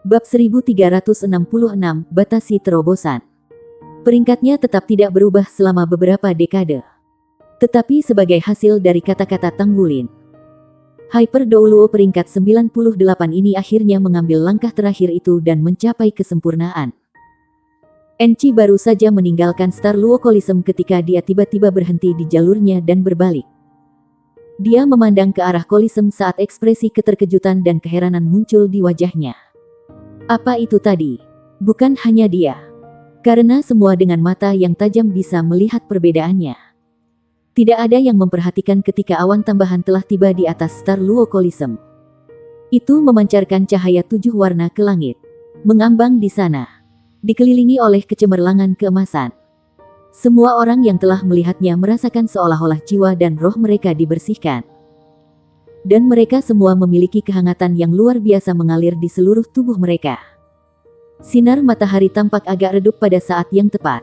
Bab 1366, Batasi Terobosan. Peringkatnya tetap tidak berubah selama beberapa dekade. Tetapi sebagai hasil dari kata-kata Tanggulin, Hyper Douluo peringkat 98 ini akhirnya mengambil langkah terakhir itu dan mencapai kesempurnaan. Enchi baru saja meninggalkan Star Luo Coliseum ketika dia tiba-tiba berhenti di jalurnya dan berbalik. Dia memandang ke arah Coliseum saat ekspresi keterkejutan dan keheranan muncul di wajahnya. Apa itu tadi? Bukan hanya dia. Karena semua dengan mata yang tajam bisa melihat perbedaannya. Tidak ada yang memperhatikan ketika awan tambahan telah tiba di atas Star Luo Coliseum. Itu memancarkan cahaya 7 warna ke langit. Mengambang di sana. Dikelilingi oleh kecemerlangan keemasan. Semua orang yang telah melihatnya merasakan seolah-olah jiwa dan roh mereka dibersihkan. Dan mereka semua memiliki kehangatan yang luar biasa mengalir di seluruh tubuh mereka. Sinar matahari tampak agak redup pada saat yang tepat.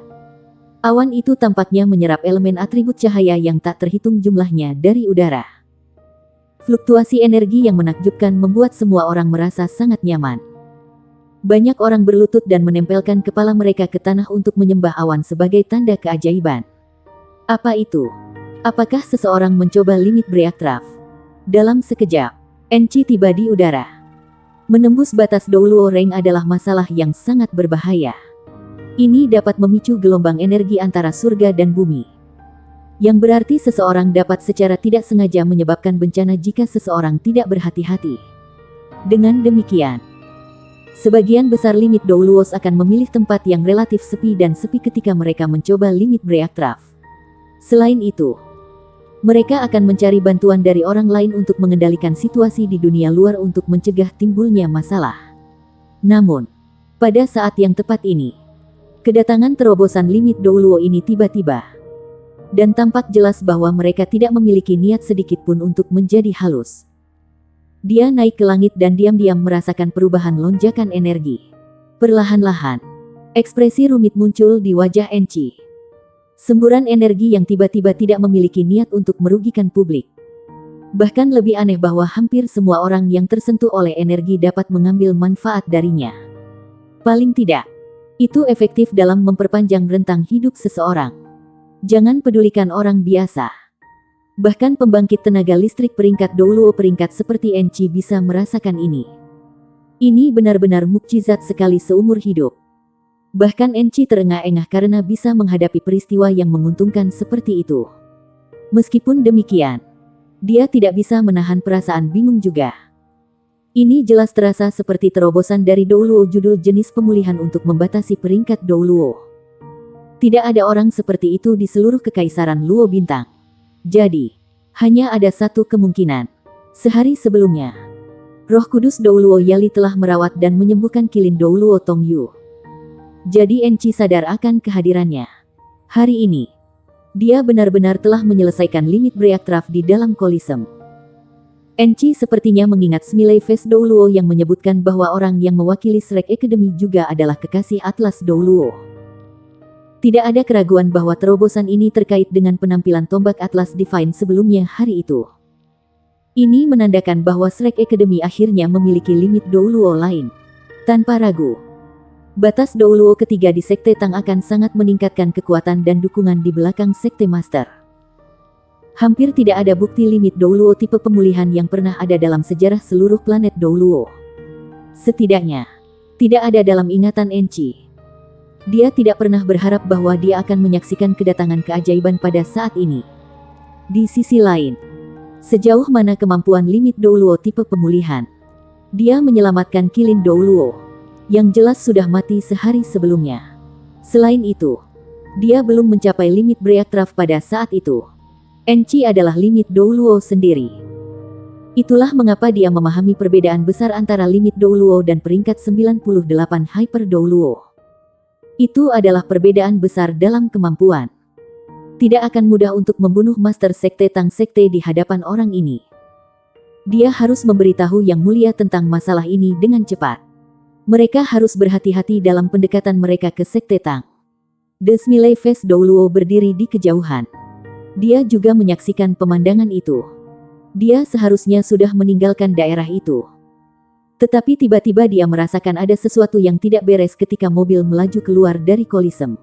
Awan itu tampaknya menyerap elemen atribut cahaya yang tak terhitung jumlahnya dari udara. Fluktuasi energi yang menakjubkan membuat semua orang merasa sangat nyaman. Banyak orang berlutut dan menempelkan kepala mereka ke tanah untuk menyembah awan sebagai tanda keajaiban. Apa itu? Apakah seseorang mencoba limit Breakcraft? Dalam sekejap, Enchi tiba di udara. Menembus batas Douluo Range adalah masalah yang sangat berbahaya. Ini dapat memicu gelombang energi antara surga dan bumi. Yang berarti seseorang dapat secara tidak sengaja menyebabkan bencana jika seseorang tidak berhati-hati. Dengan demikian, sebagian besar limit Douluos akan memilih tempat yang relatif sepi dan sepi ketika mereka mencoba limit Breakcraft. Selain itu, mereka akan mencari bantuan dari orang lain untuk mengendalikan situasi di dunia luar untuk mencegah timbulnya masalah. Namun, pada saat yang tepat ini, kedatangan terobosan limit Douluo ini tiba-tiba. Dan tampak jelas bahwa mereka tidak memiliki niat sedikit pun untuk menjadi halus. Dia naik ke langit dan diam-diam merasakan perubahan lonjakan energi. Perlahan-lahan, ekspresi rumit muncul di wajah Enchi. Semburan energi yang tiba-tiba tidak memiliki niat untuk merugikan publik. Bahkan lebih aneh bahwa hampir semua orang yang tersentuh oleh energi dapat mengambil manfaat darinya. Paling tidak, itu efektif dalam memperpanjang rentang hidup seseorang. Jangan pedulikan orang biasa. Bahkan pembangkit tenaga listrik peringkat Douluo peringkat seperti Enchi bisa merasakan ini. Ini benar-benar mukjizat sekali seumur hidup. Bahkan Enchi terengah-engah karena bisa menghadapi peristiwa yang menguntungkan seperti itu. Meskipun demikian, dia tidak bisa menahan perasaan bingung juga. Ini jelas terasa seperti terobosan dari Douluo judul jenis pemulihan untuk membatasi peringkat Douluo. Tidak ada orang seperti itu di seluruh kekaisaran Luo Bintang. Jadi, hanya ada satu kemungkinan. Sehari sebelumnya, Roh Kudus Douluo Yali telah merawat dan menyembuhkan Kilin Douluo Tongyu. Jadi Enchi sadar akan kehadirannya. Hari ini, dia benar-benar telah menyelesaikan limit Breakcraft di dalam Coliseum. Enchi sepertinya mengingat Smiley Face Douluo yang menyebutkan bahwa orang yang mewakili Shrek Academy juga adalah kekasih Atlas Douluo. Tidak ada keraguan bahwa terobosan ini terkait dengan penampilan tombak Atlas Divine sebelumnya hari itu. Ini menandakan bahwa Shrek Academy akhirnya memiliki limit Douluo lain. Tanpa ragu, batas Douluo ketiga di Sekte Tang akan sangat meningkatkan kekuatan dan dukungan di belakang Sekte Master. Hampir tidak ada bukti limit Douluo tipe pemulihan yang pernah ada dalam sejarah seluruh planet Douluo. Setidaknya, tidak ada dalam ingatan Enchi. Dia tidak pernah berharap bahwa dia akan menyaksikan kedatangan keajaiban pada saat ini. Di sisi lain, sejauh mana kemampuan limit Douluo tipe pemulihan? Dia menyelamatkan Kilin Douluo, yang jelas sudah mati sehari sebelumnya. Selain itu, dia belum mencapai limit Breakcraft pada saat itu. Enchi adalah limit Douluo sendiri. Itulah mengapa dia memahami perbedaan besar antara limit Douluo dan peringkat 98 Hyper Douluo. Itu adalah perbedaan besar dalam kemampuan. Tidak akan mudah untuk membunuh Master Sekte Tang Sekte di hadapan orang ini. Dia harus memberitahu Yang Mulia tentang masalah ini dengan cepat. Mereka harus berhati-hati dalam pendekatan mereka ke Sekte Tang. The Smiley Face Douluo berdiri di kejauhan. Dia juga menyaksikan pemandangan itu. Dia seharusnya sudah meninggalkan daerah itu. Tetapi tiba-tiba dia merasakan ada sesuatu yang tidak beres ketika mobil melaju keluar dari kolisem.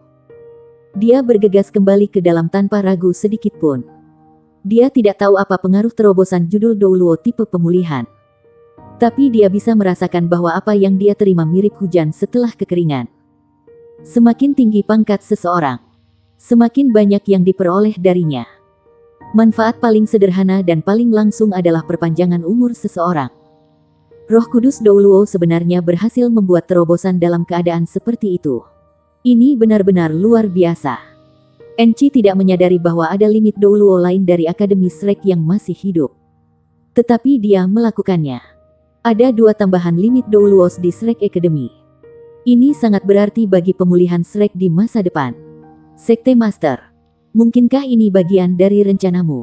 Dia bergegas kembali ke dalam tanpa ragu sedikit pun. Dia tidak tahu apa pengaruh terobosan judul Douluo tipe pemulihan. Tapi dia bisa merasakan bahwa apa yang dia terima mirip hujan setelah kekeringan. Semakin tinggi pangkat seseorang, semakin banyak yang diperoleh darinya. Manfaat paling sederhana dan paling langsung adalah perpanjangan umur seseorang. Roh Kudus Douluo sebenarnya berhasil membuat terobosan dalam keadaan seperti itu. Ini benar-benar luar biasa. Enchi tidak menyadari bahwa ada limit Douluo lain dari Akademi Shrek yang masih hidup. Tetapi dia melakukannya. Ada 2 tambahan limit Douluos di Shrek Academy. Ini sangat berarti bagi pemulihan Shrek di masa depan. Sekte Master, mungkinkah ini bagian dari rencanamu?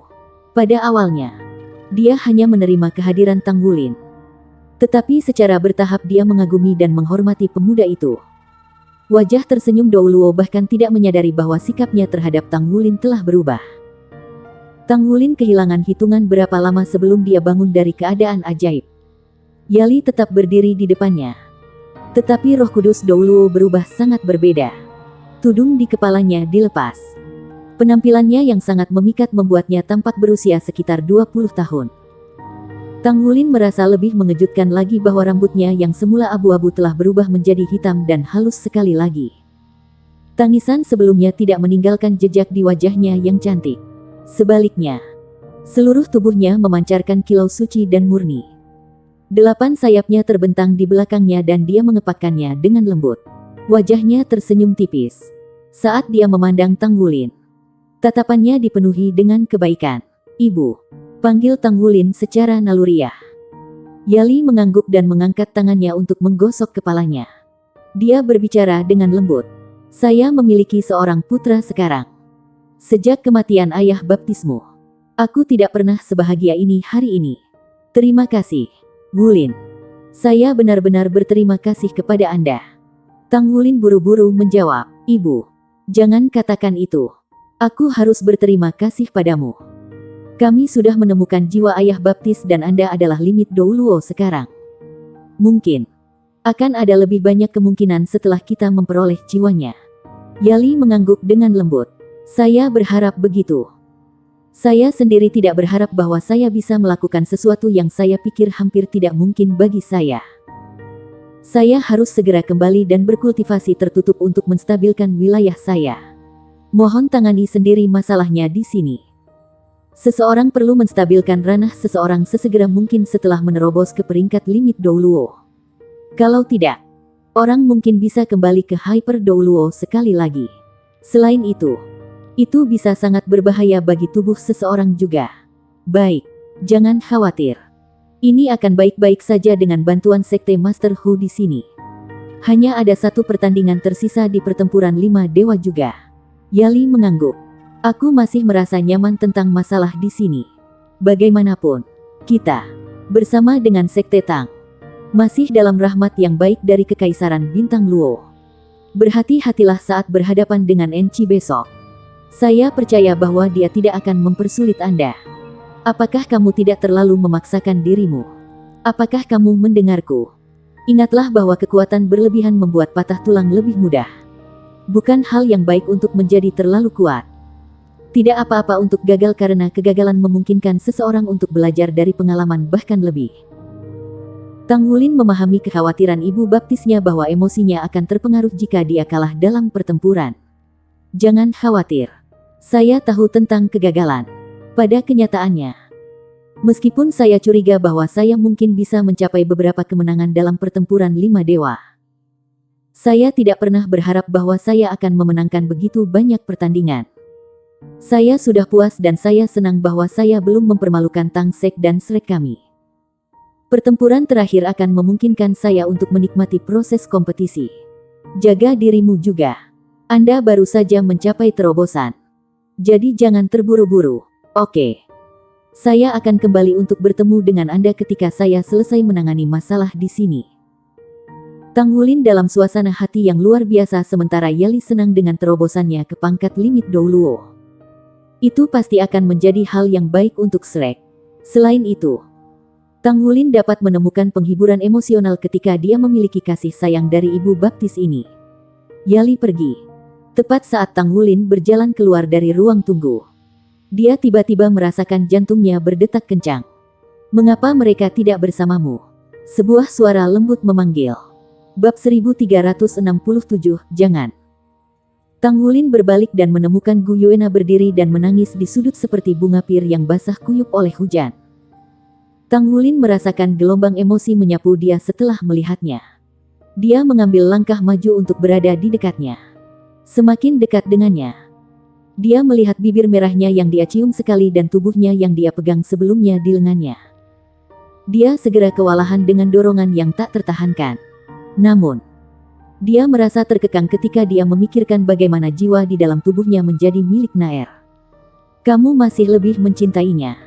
Pada awalnya, dia hanya menerima kehadiran Tanggulin. Tetapi secara bertahap dia mengagumi dan menghormati pemuda itu. Wajah tersenyum Douluo bahkan tidak menyadari bahwa sikapnya terhadap Tanggulin telah berubah. Tanggulin kehilangan hitungan berapa lama sebelum dia bangun dari keadaan ajaib. Yali tetap berdiri di depannya. Tetapi Roh Kudus Douluo berubah sangat berbeda. Tudung di kepalanya dilepas. Penampilannya yang sangat memikat membuatnya tampak berusia sekitar 20 tahun. Tanggulin merasa lebih mengejutkan lagi bahwa rambutnya yang semula abu-abu telah berubah menjadi hitam dan halus sekali lagi. Tangisan sebelumnya tidak meninggalkan jejak di wajahnya yang cantik. Sebaliknya, seluruh tubuhnya memancarkan kilau suci dan murni. 8 sayapnya terbentang di belakangnya dan dia mengepakkannya dengan lembut. Wajahnya tersenyum tipis saat dia memandang Tanggulin. Tatapannya dipenuhi dengan kebaikan. "Ibu," panggil Tanggulin secara naluriah. Yali mengangguk dan mengangkat tangannya untuk menggosok kepalanya. Dia berbicara dengan lembut. "Saya memiliki seorang putra sekarang. Sejak kematian ayah baptismu, aku tidak pernah sebahagia ini hari ini. Terima kasih, Gulin. Saya benar-benar berterima kasih kepada Anda." Tanggulin buru-buru menjawab, "Ibu, jangan katakan itu. Aku harus berterima kasih padamu. Kami sudah menemukan jiwa ayah baptis dan Anda adalah limit Douluo sekarang. Mungkin akan ada lebih banyak kemungkinan setelah kita memperoleh jiwanya." Yali mengangguk dengan lembut. "Saya berharap begitu. Saya sendiri tidak berharap bahwa saya bisa melakukan sesuatu yang saya pikir hampir tidak mungkin bagi saya. Saya harus segera kembali dan berkultivasi tertutup untuk menstabilkan wilayah saya. Mohon tangani sendiri masalahnya di sini. Seseorang perlu menstabilkan ranah seseorang sesegera mungkin setelah menerobos ke peringkat limit Douluo. Kalau tidak, orang mungkin bisa kembali ke Hyper Douluo sekali lagi. Selain itu bisa sangat berbahaya bagi tubuh seseorang juga. Baik, jangan khawatir. Ini akan baik-baik saja dengan bantuan Sekte Master Hu di sini. Hanya ada 1 pertandingan tersisa di pertempuran 5 dewa juga." Yali mengangguk. "Aku masih merasa nyaman tentang masalah di sini. Bagaimanapun, kita, bersama dengan Sekte Tang, masih dalam rahmat yang baik dari Kekaisaran Bintang Luo. Berhati-hatilah saat berhadapan dengan Enchi besok. Saya percaya bahwa dia tidak akan mempersulit Anda. Apakah kamu tidak terlalu memaksakan dirimu? Apakah kamu mendengarku? Ingatlah bahwa kekuatan berlebihan membuat patah tulang lebih mudah. Bukan hal yang baik untuk menjadi terlalu kuat. Tidak apa-apa untuk gagal karena kegagalan memungkinkan seseorang untuk belajar dari pengalaman bahkan lebih." Tanggulin memahami kekhawatiran ibu baptisnya bahwa emosinya akan terpengaruh jika dia kalah dalam pertempuran. "Jangan khawatir. Saya tahu tentang kegagalan. Pada kenyataannya, meskipun saya curiga bahwa saya mungkin bisa mencapai beberapa kemenangan dalam pertempuran 5 dewa, saya tidak pernah berharap bahwa saya akan memenangkan begitu banyak pertandingan. Saya sudah puas dan saya senang bahwa saya belum mempermalukan Tang Sek dan Shrek kami. Pertempuran terakhir akan memungkinkan saya untuk menikmati proses kompetisi. Jaga dirimu juga. Anda baru saja mencapai terobosan. Jadi jangan terburu-buru, oke? Saya akan kembali untuk bertemu dengan Anda ketika saya selesai menangani masalah di sini." Tanggulin dalam suasana hati yang luar biasa sementara Yali senang dengan terobosannya ke pangkat limit Douluo. Itu pasti akan menjadi hal yang baik untuk Shrek. Selain itu, Tang Wulin dapat menemukan penghiburan emosional ketika dia memiliki kasih sayang dari ibu baptis ini. Yali pergi. Tepat saat Tang Wulin berjalan keluar dari ruang tunggu, dia tiba-tiba merasakan jantungnya berdetak kencang. "Mengapa mereka tidak bersamamu?" Sebuah suara lembut memanggil. Bab 1367, jangan. Tang Wulin berbalik dan menemukan Gu Yuena berdiri dan menangis di sudut seperti bunga pir yang basah kuyup oleh hujan. Tang Wulin merasakan gelombang emosi menyapu dia setelah melihatnya. Dia mengambil langkah maju untuk berada di dekatnya. Semakin dekat dengannya, dia melihat bibir merahnya yang dia cium sekali dan tubuhnya yang dia pegang sebelumnya di lengannya. Dia segera kewalahan dengan dorongan yang tak tertahankan. Namun, dia merasa terkekang ketika dia memikirkan bagaimana jiwa di dalam tubuhnya menjadi milik Naer. "Kamu masih lebih mencintainya,"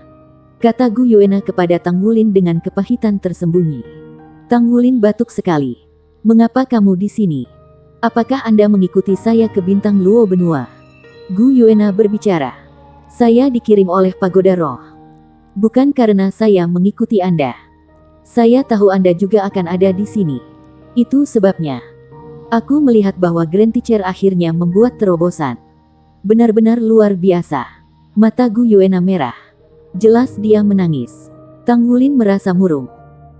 kata Gu Yuena kepada Tang Wulin dengan kepahitan tersembunyi. Tang Wulin batuk sekali. "Mengapa kamu di sini? Apakah Anda mengikuti saya ke bintang Luo Benua?" Gu Yuena berbicara. "Saya dikirim oleh Pagoda Roh. Bukan karena saya mengikuti Anda. Saya tahu Anda juga akan ada di sini. Itu sebabnya aku melihat bahwa Grand Teacher akhirnya membuat terobosan. Benar-benar luar biasa." Mata Gu Yuena merah. Jelas dia menangis. Tang Wulin merasa murung.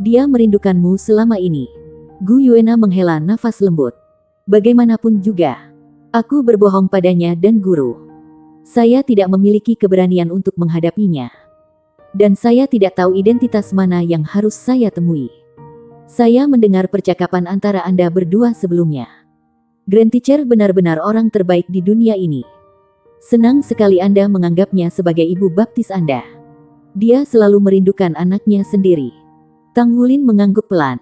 "Dia merindukanmu selama ini." Gu Yuena menghela nafas lembut. "Bagaimanapun juga, aku berbohong padanya dan guru. Saya tidak memiliki keberanian untuk menghadapinya. Dan saya tidak tahu identitas mana yang harus saya temui. Saya mendengar percakapan antara Anda berdua sebelumnya. Grand Teacher benar-benar orang terbaik di dunia ini. Senang sekali Anda menganggapnya sebagai ibu baptis Anda. Dia selalu merindukan anaknya sendiri." Tang Wulin mengangguk pelan.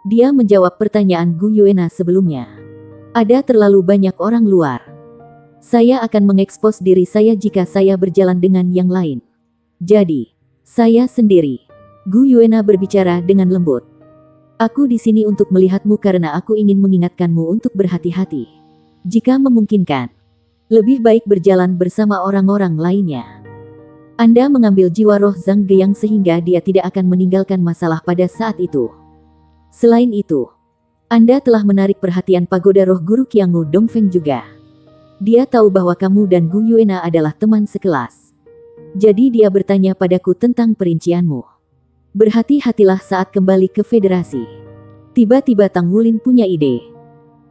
Dia menjawab pertanyaan Gu Yuena sebelumnya. "Ada terlalu banyak orang luar. Saya akan mengekspos diri saya jika saya berjalan dengan yang lain. Jadi, saya sendiri." Gu Yuena berbicara dengan lembut. "Aku di sini untuk melihatmu karena aku ingin mengingatkanmu untuk berhati-hati. Jika memungkinkan, lebih baik berjalan bersama orang-orang lainnya. Anda mengambil jiwa roh Zhang Geyang sehingga dia tidak akan meninggalkan masalah pada saat itu. Selain itu, Anda telah menarik perhatian Pagoda Roh Guru Qianghu Dongfeng juga. Dia tahu bahwa kamu dan Gu Yuena adalah teman sekelas. Jadi dia bertanya padaku tentang perincianmu. Berhati-hatilah saat kembali ke federasi." Tiba-tiba Tang Wulin punya ide.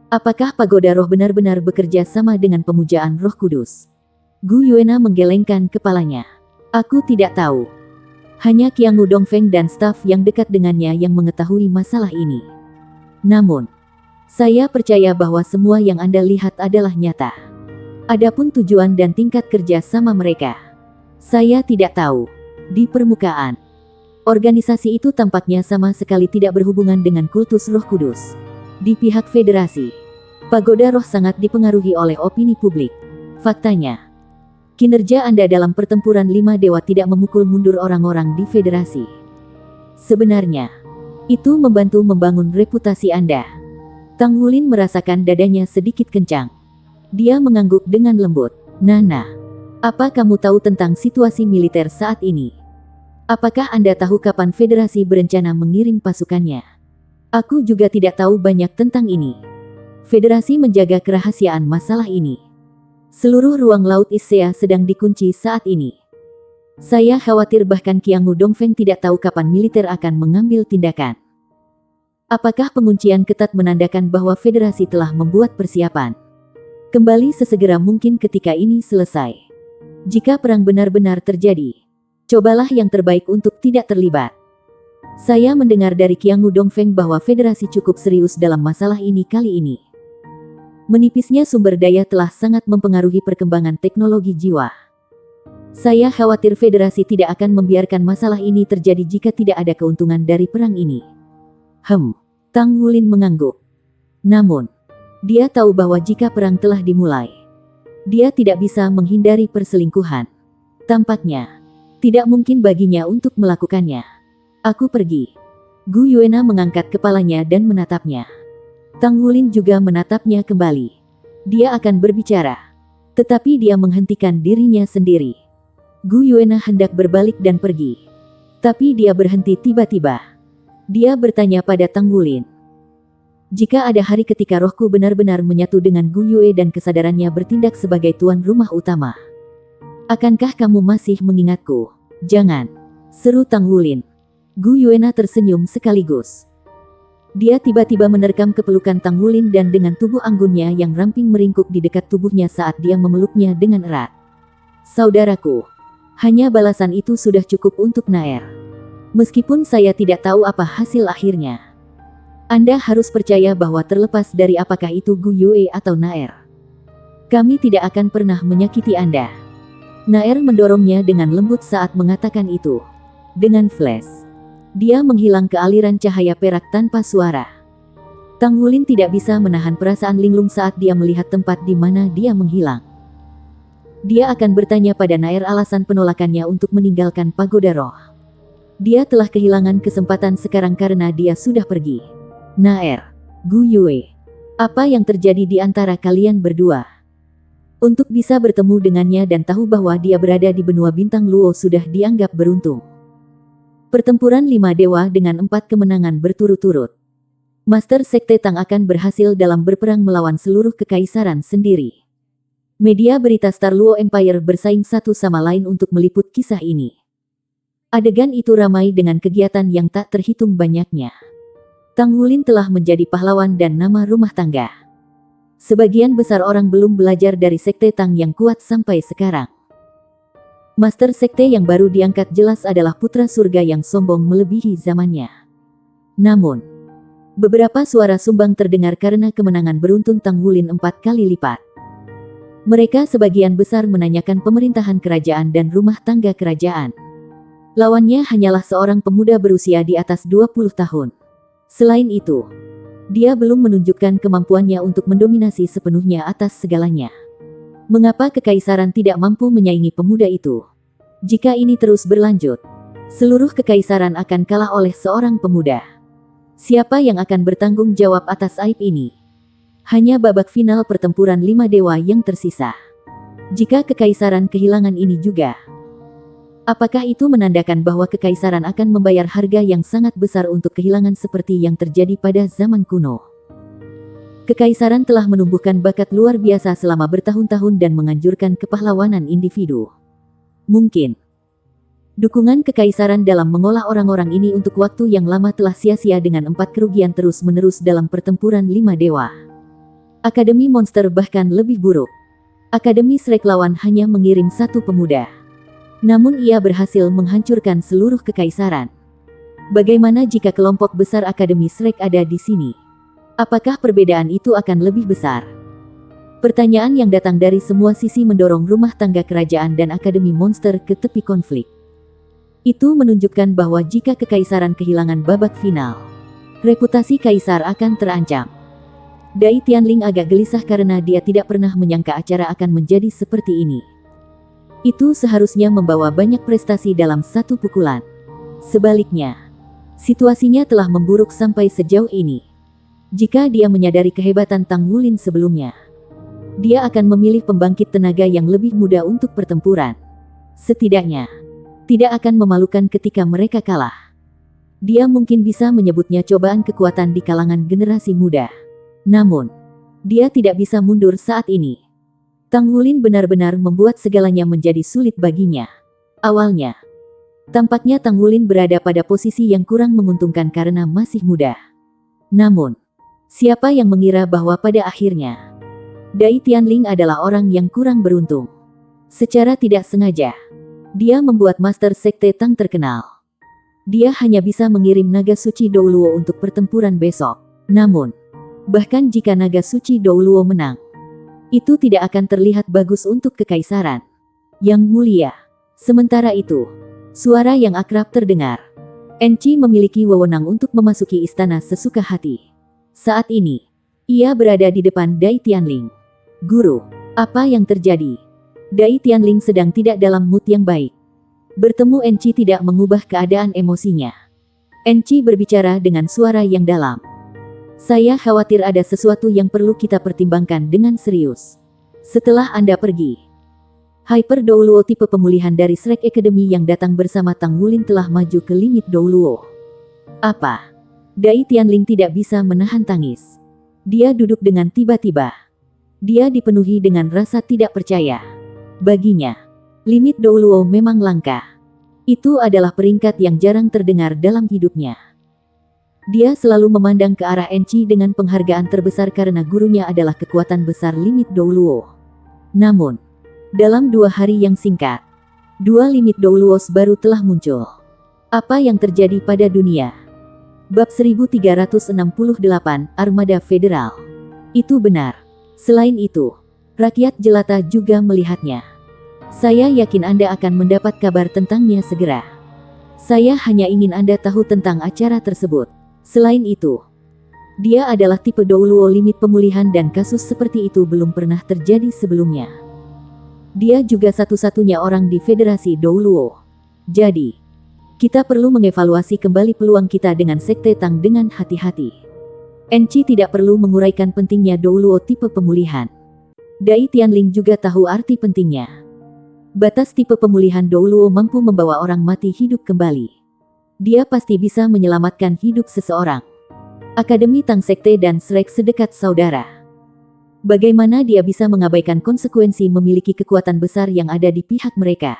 Apakah Pagoda Roh benar-benar bekerja sama dengan pemujaan Roh Kudus? Gu Yuena menggelengkan kepalanya. "Aku tidak tahu. Hanya Qianghu Dongfeng dan staf yang dekat dengannya yang mengetahui masalah ini. Namun, saya percaya bahwa semua yang Anda lihat adalah nyata. Adapun tujuan dan tingkat kerja sama mereka, saya tidak tahu. Di permukaan, organisasi itu tampaknya sama sekali tidak berhubungan dengan kultus Roh Kudus. Di pihak federasi, Pagoda Roh sangat dipengaruhi oleh opini publik. Faktanya, kinerja Anda dalam pertempuran 5 dewa tidak memukul mundur orang-orang di federasi. Sebenarnya, itu membantu membangun reputasi Anda." Tang Wulin merasakan dadanya sedikit kencang. Dia mengangguk dengan lembut. "Nana, apa kamu tahu tentang situasi militer saat ini? Apakah Anda tahu kapan federasi berencana mengirim pasukannya?" "Aku juga tidak tahu banyak tentang ini. Federasi menjaga kerahasiaan masalah ini. Seluruh ruang laut Issea sedang dikunci saat ini. Saya khawatir bahkan Qianghu Dongfeng tidak tahu kapan militer akan mengambil tindakan." "Apakah penguncian ketat menandakan bahwa federasi telah membuat persiapan? Kembali sesegera mungkin ketika ini selesai. Jika perang benar-benar terjadi, cobalah yang terbaik untuk tidak terlibat. Saya mendengar dari Qianghu Dongfeng bahwa federasi cukup serius dalam masalah ini kali ini. Menipisnya sumber daya telah sangat mempengaruhi perkembangan teknologi jiwa. Saya khawatir federasi tidak akan membiarkan masalah ini terjadi jika tidak ada keuntungan dari perang ini." Tang Wulin mengangguk. Namun, dia tahu bahwa jika perang telah dimulai, dia tidak bisa menghindari perselingkuhan. Tampaknya, tidak mungkin baginya untuk melakukannya. "Aku pergi." Gu Yuena mengangkat kepalanya dan menatapnya. Tang Wulin juga menatapnya kembali. Dia akan berbicara, tetapi dia menghentikan dirinya sendiri. Gu Yuena hendak berbalik dan pergi. Tapi dia berhenti tiba-tiba. Dia bertanya pada Tang Wulin. Jika ada hari ketika rohku benar-benar menyatu dengan Gu Yue dan kesadarannya bertindak sebagai tuan rumah utama, akankah kamu masih mengingatku? Jangan, seru Tang Wulin. Gu Yuena tersenyum sekaligus. Dia tiba-tiba menerkam kepelukan Tang Wulin dan dengan tubuh anggunnya yang ramping meringkuk di dekat tubuhnya saat dia memeluknya dengan erat. Saudaraku, hanya balasan itu sudah cukup untuk Naer. Meskipun saya tidak tahu apa hasil akhirnya. Anda harus percaya bahwa terlepas dari apakah itu Gu Yue atau Naer, kami tidak akan pernah menyakiti Anda. Naer mendorongnya dengan lembut saat mengatakan itu. Dengan flash, dia menghilang ke aliran cahaya perak tanpa suara. Tang Wulin tidak bisa menahan perasaan linglung saat dia melihat tempat di mana dia menghilang. Dia akan bertanya pada Naer alasan penolakannya untuk meninggalkan pagoda roh. Dia telah kehilangan kesempatan sekarang karena dia sudah pergi. Naer, Gu Yue, apa yang terjadi di antara kalian berdua? Untuk bisa bertemu dengannya dan tahu bahwa dia berada di benua bintang Luo sudah dianggap beruntung. Pertempuran 5 dewa dengan 4 kemenangan berturut-turut. Master Sekte Tang akan berhasil dalam berperang melawan seluruh kekaisaran sendiri. Media berita Star Luo Empire bersaing satu sama lain untuk meliput kisah ini. Adegan itu ramai dengan kegiatan yang tak terhitung banyaknya. Tang Wulin telah menjadi pahlawan dan nama rumah tangga. Sebagian besar orang belum belajar dari Sekte Tang yang kuat sampai sekarang. Master Sekte yang baru diangkat jelas adalah putra surga yang sombong melebihi zamannya. Namun, beberapa suara sumbang terdengar karena kemenangan beruntun Tang Wulin 4 kali lipat. Mereka sebagian besar menanyakan pemerintahan kerajaan dan rumah tangga kerajaan. Lawannya hanyalah seorang pemuda berusia di atas 20 tahun. Selain itu, dia belum menunjukkan kemampuannya untuk mendominasi sepenuhnya atas segalanya. Mengapa kekaisaran tidak mampu menyaingi pemuda itu? Jika ini terus berlanjut, seluruh kekaisaran akan kalah oleh seorang pemuda. Siapa yang akan bertanggung jawab atas aib ini? Hanya babak final pertempuran 5 dewa yang tersisa. Jika kekaisaran kehilangan ini juga, apakah itu menandakan bahwa kekaisaran akan membayar harga yang sangat besar untuk kehilangan seperti yang terjadi pada zaman kuno? Kekaisaran telah menumbuhkan bakat luar biasa selama bertahun-tahun dan menganjurkan kepahlawanan individu. Mungkin dukungan kekaisaran dalam mengolah orang-orang ini untuk waktu yang lama telah sia-sia dengan 4 kerugian terus-menerus dalam pertempuran 5 dewa. Akademi monster bahkan lebih buruk. Akademi Shrek lawan hanya mengirim 1 pemuda. Namun ia berhasil menghancurkan seluruh kekaisaran. Bagaimana jika kelompok besar Akademi Shrek ada di sini? Apakah perbedaan itu akan lebih besar? Pertanyaan yang datang dari semua sisi mendorong rumah tangga kerajaan dan Akademi Monster ke tepi konflik. Itu menunjukkan bahwa jika kekaisaran kehilangan babak final, reputasi kaisar akan terancam. Dai Tianling agak gelisah karena dia tidak pernah menyangka acara akan menjadi seperti ini. Itu seharusnya membawa banyak prestasi dalam satu pukulan. Sebaliknya, situasinya telah memburuk sampai sejauh ini. Jika dia menyadari kehebatan Tang Wulin sebelumnya, dia akan memilih pembangkit tenaga yang lebih muda untuk pertempuran. Setidaknya, tidak akan memalukan ketika mereka kalah. Dia mungkin bisa menyebutnya cobaan kekuatan di kalangan generasi muda. Namun, dia tidak bisa mundur saat ini. Tang Wulin benar-benar membuat segalanya menjadi sulit baginya. Awalnya, tampaknya Tang Wulin berada pada posisi yang kurang menguntungkan karena masih muda. Namun, siapa yang mengira bahwa pada akhirnya, Dai Tianling adalah orang yang kurang beruntung. Secara tidak sengaja, dia membuat Master Sekte Tang terkenal. Dia hanya bisa mengirim naga suci Douluo untuk pertempuran besok. Namun, bahkan jika naga suci Douluo menang, itu tidak akan terlihat bagus untuk kekaisaran. Yang mulia. Sementara itu, suara yang akrab terdengar. Enci memiliki wewenang untuk memasuki istana sesuka hati. Saat ini, ia berada di depan Dai Tianling. Guru, apa yang terjadi? Dai Tianling sedang tidak dalam mood yang baik. Bertemu Enci tidak mengubah keadaan emosinya. Enci berbicara dengan suara yang dalam. Saya khawatir ada sesuatu yang perlu kita pertimbangkan dengan serius. Setelah Anda pergi, Hyper Douluo tipe pemulihan dari Shrek Academy yang datang bersama Tang Wulin telah maju ke limit Douluo. Apa? Dai Tianling tidak bisa menahan tangis. Dia duduk dengan tiba-tiba. Dia dipenuhi dengan rasa tidak percaya. Baginya, limit Douluo memang langka. Itu adalah peringkat yang jarang terdengar dalam hidupnya. Dia selalu memandang ke arah Enchi dengan penghargaan terbesar karena gurunya adalah kekuatan besar limit Douluo. Namun, dalam 2 hari yang singkat, 2 limit Douluos baru telah muncul. Apa yang terjadi pada dunia? Bab 1368, Armada Federal. Itu benar. Selain itu, rakyat jelata juga melihatnya. Saya yakin Anda akan mendapat kabar tentangnya segera. Saya hanya ingin Anda tahu tentang acara tersebut. Selain itu, dia adalah tipe Douluo limit pemulihan dan kasus seperti itu belum pernah terjadi sebelumnya. Dia juga satu-satunya orang di Federasi Douluo. Jadi, kita perlu mengevaluasi kembali peluang kita dengan Sekte Tang dengan hati-hati. Enchi tidak perlu menguraikan pentingnya Douluo tipe pemulihan. Dai Tianling juga tahu arti pentingnya. Batas tipe pemulihan Douluo mampu membawa orang mati hidup kembali. Dia pasti bisa menyelamatkan hidup seseorang. Akademi Tang Sekte dan Shrek sedekat saudara. Bagaimana dia bisa mengabaikan konsekuensi memiliki kekuatan besar yang ada di pihak mereka?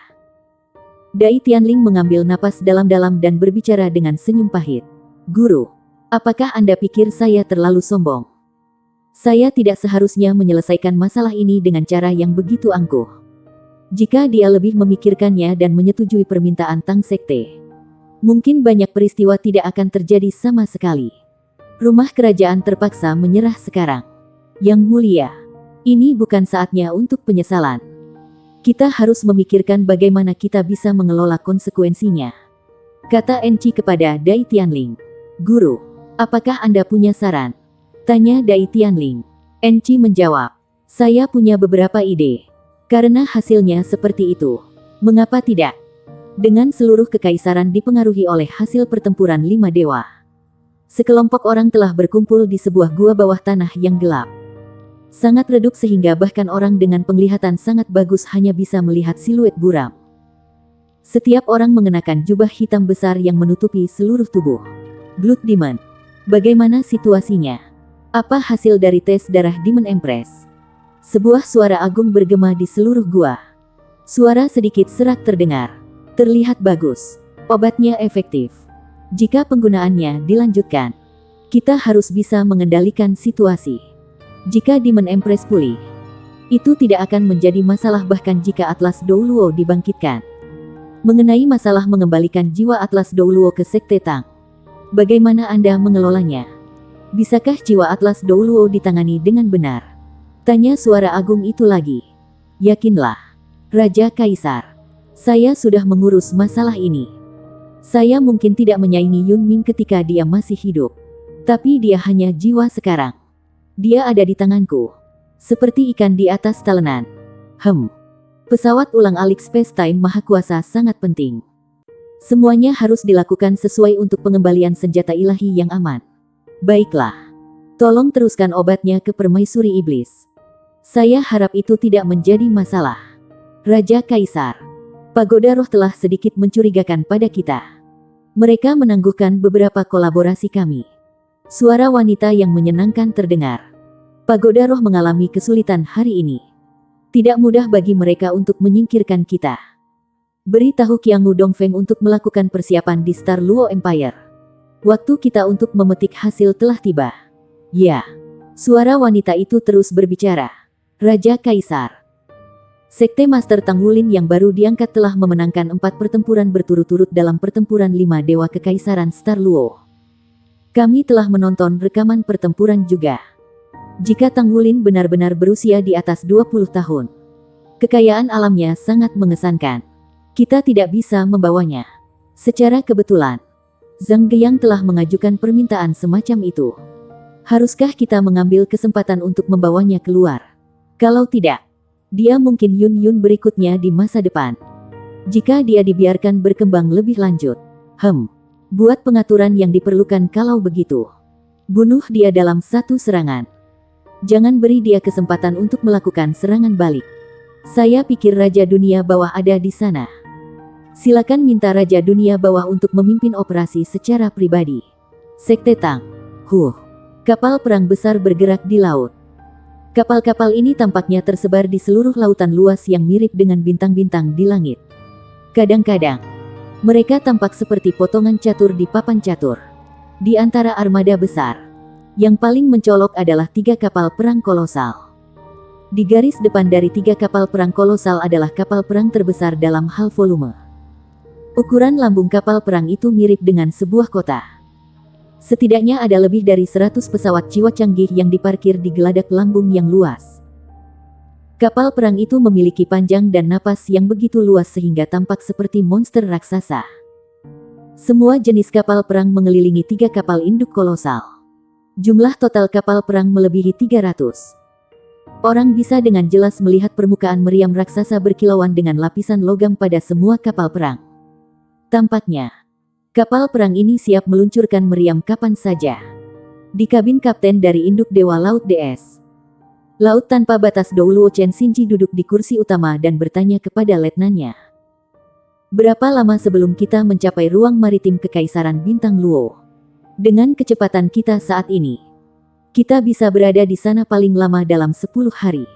Dai Tianling mengambil napas dalam-dalam dan berbicara dengan senyum pahit. Guru, apakah Anda pikir saya terlalu sombong? Saya tidak seharusnya menyelesaikan masalah ini dengan cara yang begitu angkuh. Jika dia lebih memikirkannya dan menyetujui permintaan Tang Sekte, mungkin banyak peristiwa tidak akan terjadi sama sekali. Rumah kerajaan terpaksa menyerah sekarang. Yang mulia, ini bukan saatnya untuk penyesalan. Kita harus memikirkan bagaimana kita bisa mengelola konsekuensinya. Kata Enchi kepada Dai Tianling. Guru, apakah Anda punya saran? Tanya Dai Tianling. Enchi menjawab. Saya punya beberapa ide. Karena hasilnya seperti itu, mengapa tidak? Dengan seluruh kekaisaran dipengaruhi oleh hasil pertempuran 5 dewa. Sekelompok orang telah berkumpul di sebuah gua bawah tanah yang gelap. Sangat redup sehingga bahkan orang dengan penglihatan sangat bagus hanya bisa melihat siluet buram. Setiap orang mengenakan jubah hitam besar yang menutupi seluruh tubuh. Blood Demon. Bagaimana situasinya? Apa hasil dari tes darah Demon Empress? Sebuah suara agung bergema di seluruh gua. Suara sedikit serak terdengar. Terlihat bagus. Obatnya efektif. Jika penggunaannya dilanjutkan, kita harus bisa mengendalikan situasi. Jika Demon Empress pulih, itu tidak akan menjadi masalah bahkan jika Atlas Douluo dibangkitkan. Mengenai masalah mengembalikan jiwa Atlas Douluo ke Sekte Tang, bagaimana Anda mengelolanya? Bisakah jiwa Atlas Douluo ditangani dengan benar? Tanya suara agung itu lagi. Yakinlah, Raja Kaisar. Saya sudah mengurus masalah ini. Saya mungkin tidak menyaingi Yun Ming ketika dia masih hidup. Tapi dia hanya jiwa sekarang. Dia ada di tanganku. Seperti ikan di atas talenan. Pesawat ulang-alik Space Time Maha Kuasa sangat penting. Semuanya harus dilakukan sesuai untuk pengembalian senjata ilahi yang aman. Baiklah. Tolong teruskan obatnya ke Permaisuri Iblis. Saya harap itu tidak menjadi masalah. Raja Kaisar. Pagoda roh telah sedikit mencurigakan pada kita. Mereka menangguhkan beberapa kolaborasi kami. Suara wanita yang menyenangkan terdengar. Pagoda roh mengalami kesulitan hari ini. Tidak mudah bagi mereka untuk menyingkirkan kita. Beritahu Qiangu Dongfeng untuk melakukan persiapan di Star Luo Empire. Waktu kita untuk memetik hasil telah tiba. Ya. Suara wanita itu terus berbicara. Raja Kaisar. Sekte Master Tang Wulin yang baru diangkat telah memenangkan 4 pertempuran berturut-turut dalam pertempuran 5 Dewa Kekaisaran Star Luo. Kami telah menonton rekaman pertempuran juga. Jika Tang Wulin benar-benar berusia di atas 20 tahun, kekayaan alamnya sangat mengesankan. Kita tidak bisa membawanya. Secara kebetulan, Zhang Geyang telah mengajukan permintaan semacam itu. Haruskah kita mengambil kesempatan untuk membawanya keluar? Kalau tidak, dia mungkin Yun berikutnya di masa depan. Jika dia dibiarkan berkembang lebih lanjut. Buat pengaturan yang diperlukan kalau begitu. Bunuh dia dalam satu serangan. Jangan beri dia kesempatan untuk melakukan serangan balik. Saya pikir Raja Dunia Bawah ada di sana. Silakan minta Raja Dunia Bawah untuk memimpin operasi secara pribadi. Sekte Tang. Kapal perang besar bergerak di laut. Kapal-kapal ini tampaknya tersebar di seluruh lautan luas yang mirip dengan bintang-bintang di langit. Kadang-kadang, mereka tampak seperti potongan catur di papan catur. Di antara armada besar, yang paling mencolok adalah 3 kapal perang kolosal. Di garis depan dari 3 kapal perang kolosal adalah kapal perang terbesar dalam hal volume. Ukuran lambung kapal perang itu mirip dengan sebuah kota. Setidaknya ada lebih dari 100 pesawat jiwa canggih yang diparkir di geladak lambung yang luas. Kapal perang itu memiliki panjang dan napas yang begitu luas sehingga tampak seperti monster raksasa. Semua jenis kapal perang mengelilingi 3 kapal induk kolosal. Jumlah total kapal perang melebihi 300. Orang bisa dengan jelas melihat permukaan meriam raksasa berkilauan dengan lapisan logam pada semua kapal perang. Tampaknya, kapal perang ini siap meluncurkan meriam kapan saja. Di kabin kapten dari induk Dewa Laut DS. Laut tanpa batas Douluo Chen Xinji duduk di kursi utama dan bertanya kepada letnannya. Berapa lama sebelum kita mencapai ruang maritim Kekaisaran Bintang Luo? Dengan kecepatan kita saat ini, kita bisa berada di sana paling lama dalam 10 hari.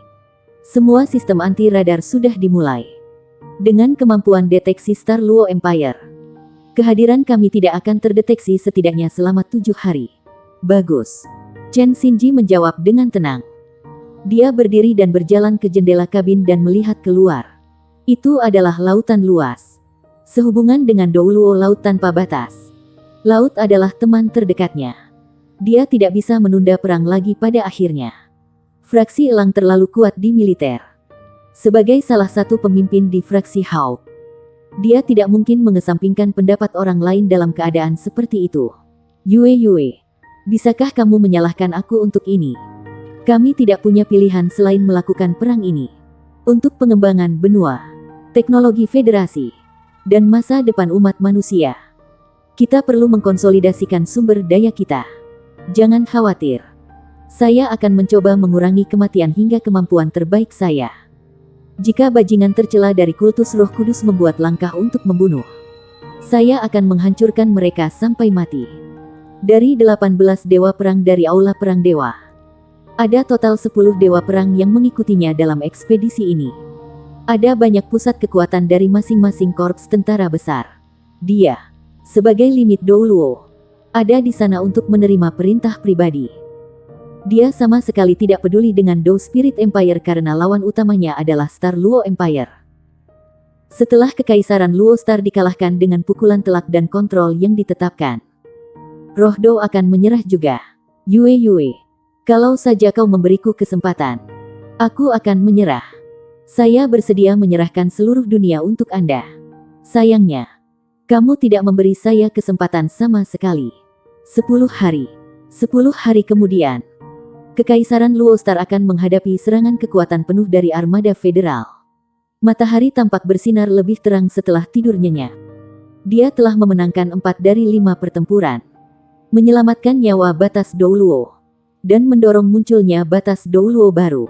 Semua sistem anti-radar sudah dimulai. Dengan kemampuan deteksi Star Luo Empire, kehadiran kami tidak akan terdeteksi setidaknya selama 7 hari. Bagus. Chen Xinji menjawab dengan tenang. Dia berdiri dan berjalan ke jendela kabin dan melihat keluar. Itu adalah lautan luas. Sehubungan dengan Douluo Laut Tanpa Batas. Laut adalah teman terdekatnya. Dia tidak bisa menunda perang lagi pada akhirnya. Fraksi elang terlalu kuat di militer. Sebagai salah satu pemimpin di fraksi Hawk, dia tidak mungkin mengesampingkan pendapat orang lain dalam keadaan seperti itu. Yue, bisakah kamu menyalahkan aku untuk ini? Kami tidak punya pilihan selain melakukan perang ini. Untuk pengembangan benua, teknologi federasi, dan masa depan umat manusia. Kita perlu mengkonsolidasikan sumber daya kita. Jangan khawatir. Saya akan mencoba mengurangi kematian hingga kemampuan terbaik saya. Jika bajingan tercela dari kultus Roh Kudus membuat langkah untuk membunuh, saya akan menghancurkan mereka sampai mati. Dari 18 dewa perang dari Aula Perang Dewa, ada total 10 dewa perang yang mengikutinya dalam ekspedisi ini. Ada banyak pusat kekuatan dari masing-masing korps tentara besar. Dia, sebagai limit Douluo, ada di sana untuk menerima perintah pribadi. Dia sama sekali tidak peduli dengan Dou Spirit Empire karena lawan utamanya adalah Star Luo Empire. Setelah Kekaisaran Luo Star dikalahkan dengan pukulan telak dan kontrol yang ditetapkan, Roh Dou akan menyerah juga. Yue, kalau saja kau memberiku kesempatan, aku akan menyerah. Saya bersedia menyerahkan seluruh dunia untuk Anda. Sayangnya, kamu tidak memberi saya kesempatan sama sekali. 10 hari kemudian, Kekaisaran Luo Star akan menghadapi serangan kekuatan penuh dari armada federal. Matahari tampak bersinar lebih terang setelah tidur nyenyak. Dia telah memenangkan 4 dari 5 pertempuran, menyelamatkan nyawa batas Douluo, dan mendorong munculnya batas Douluo baru.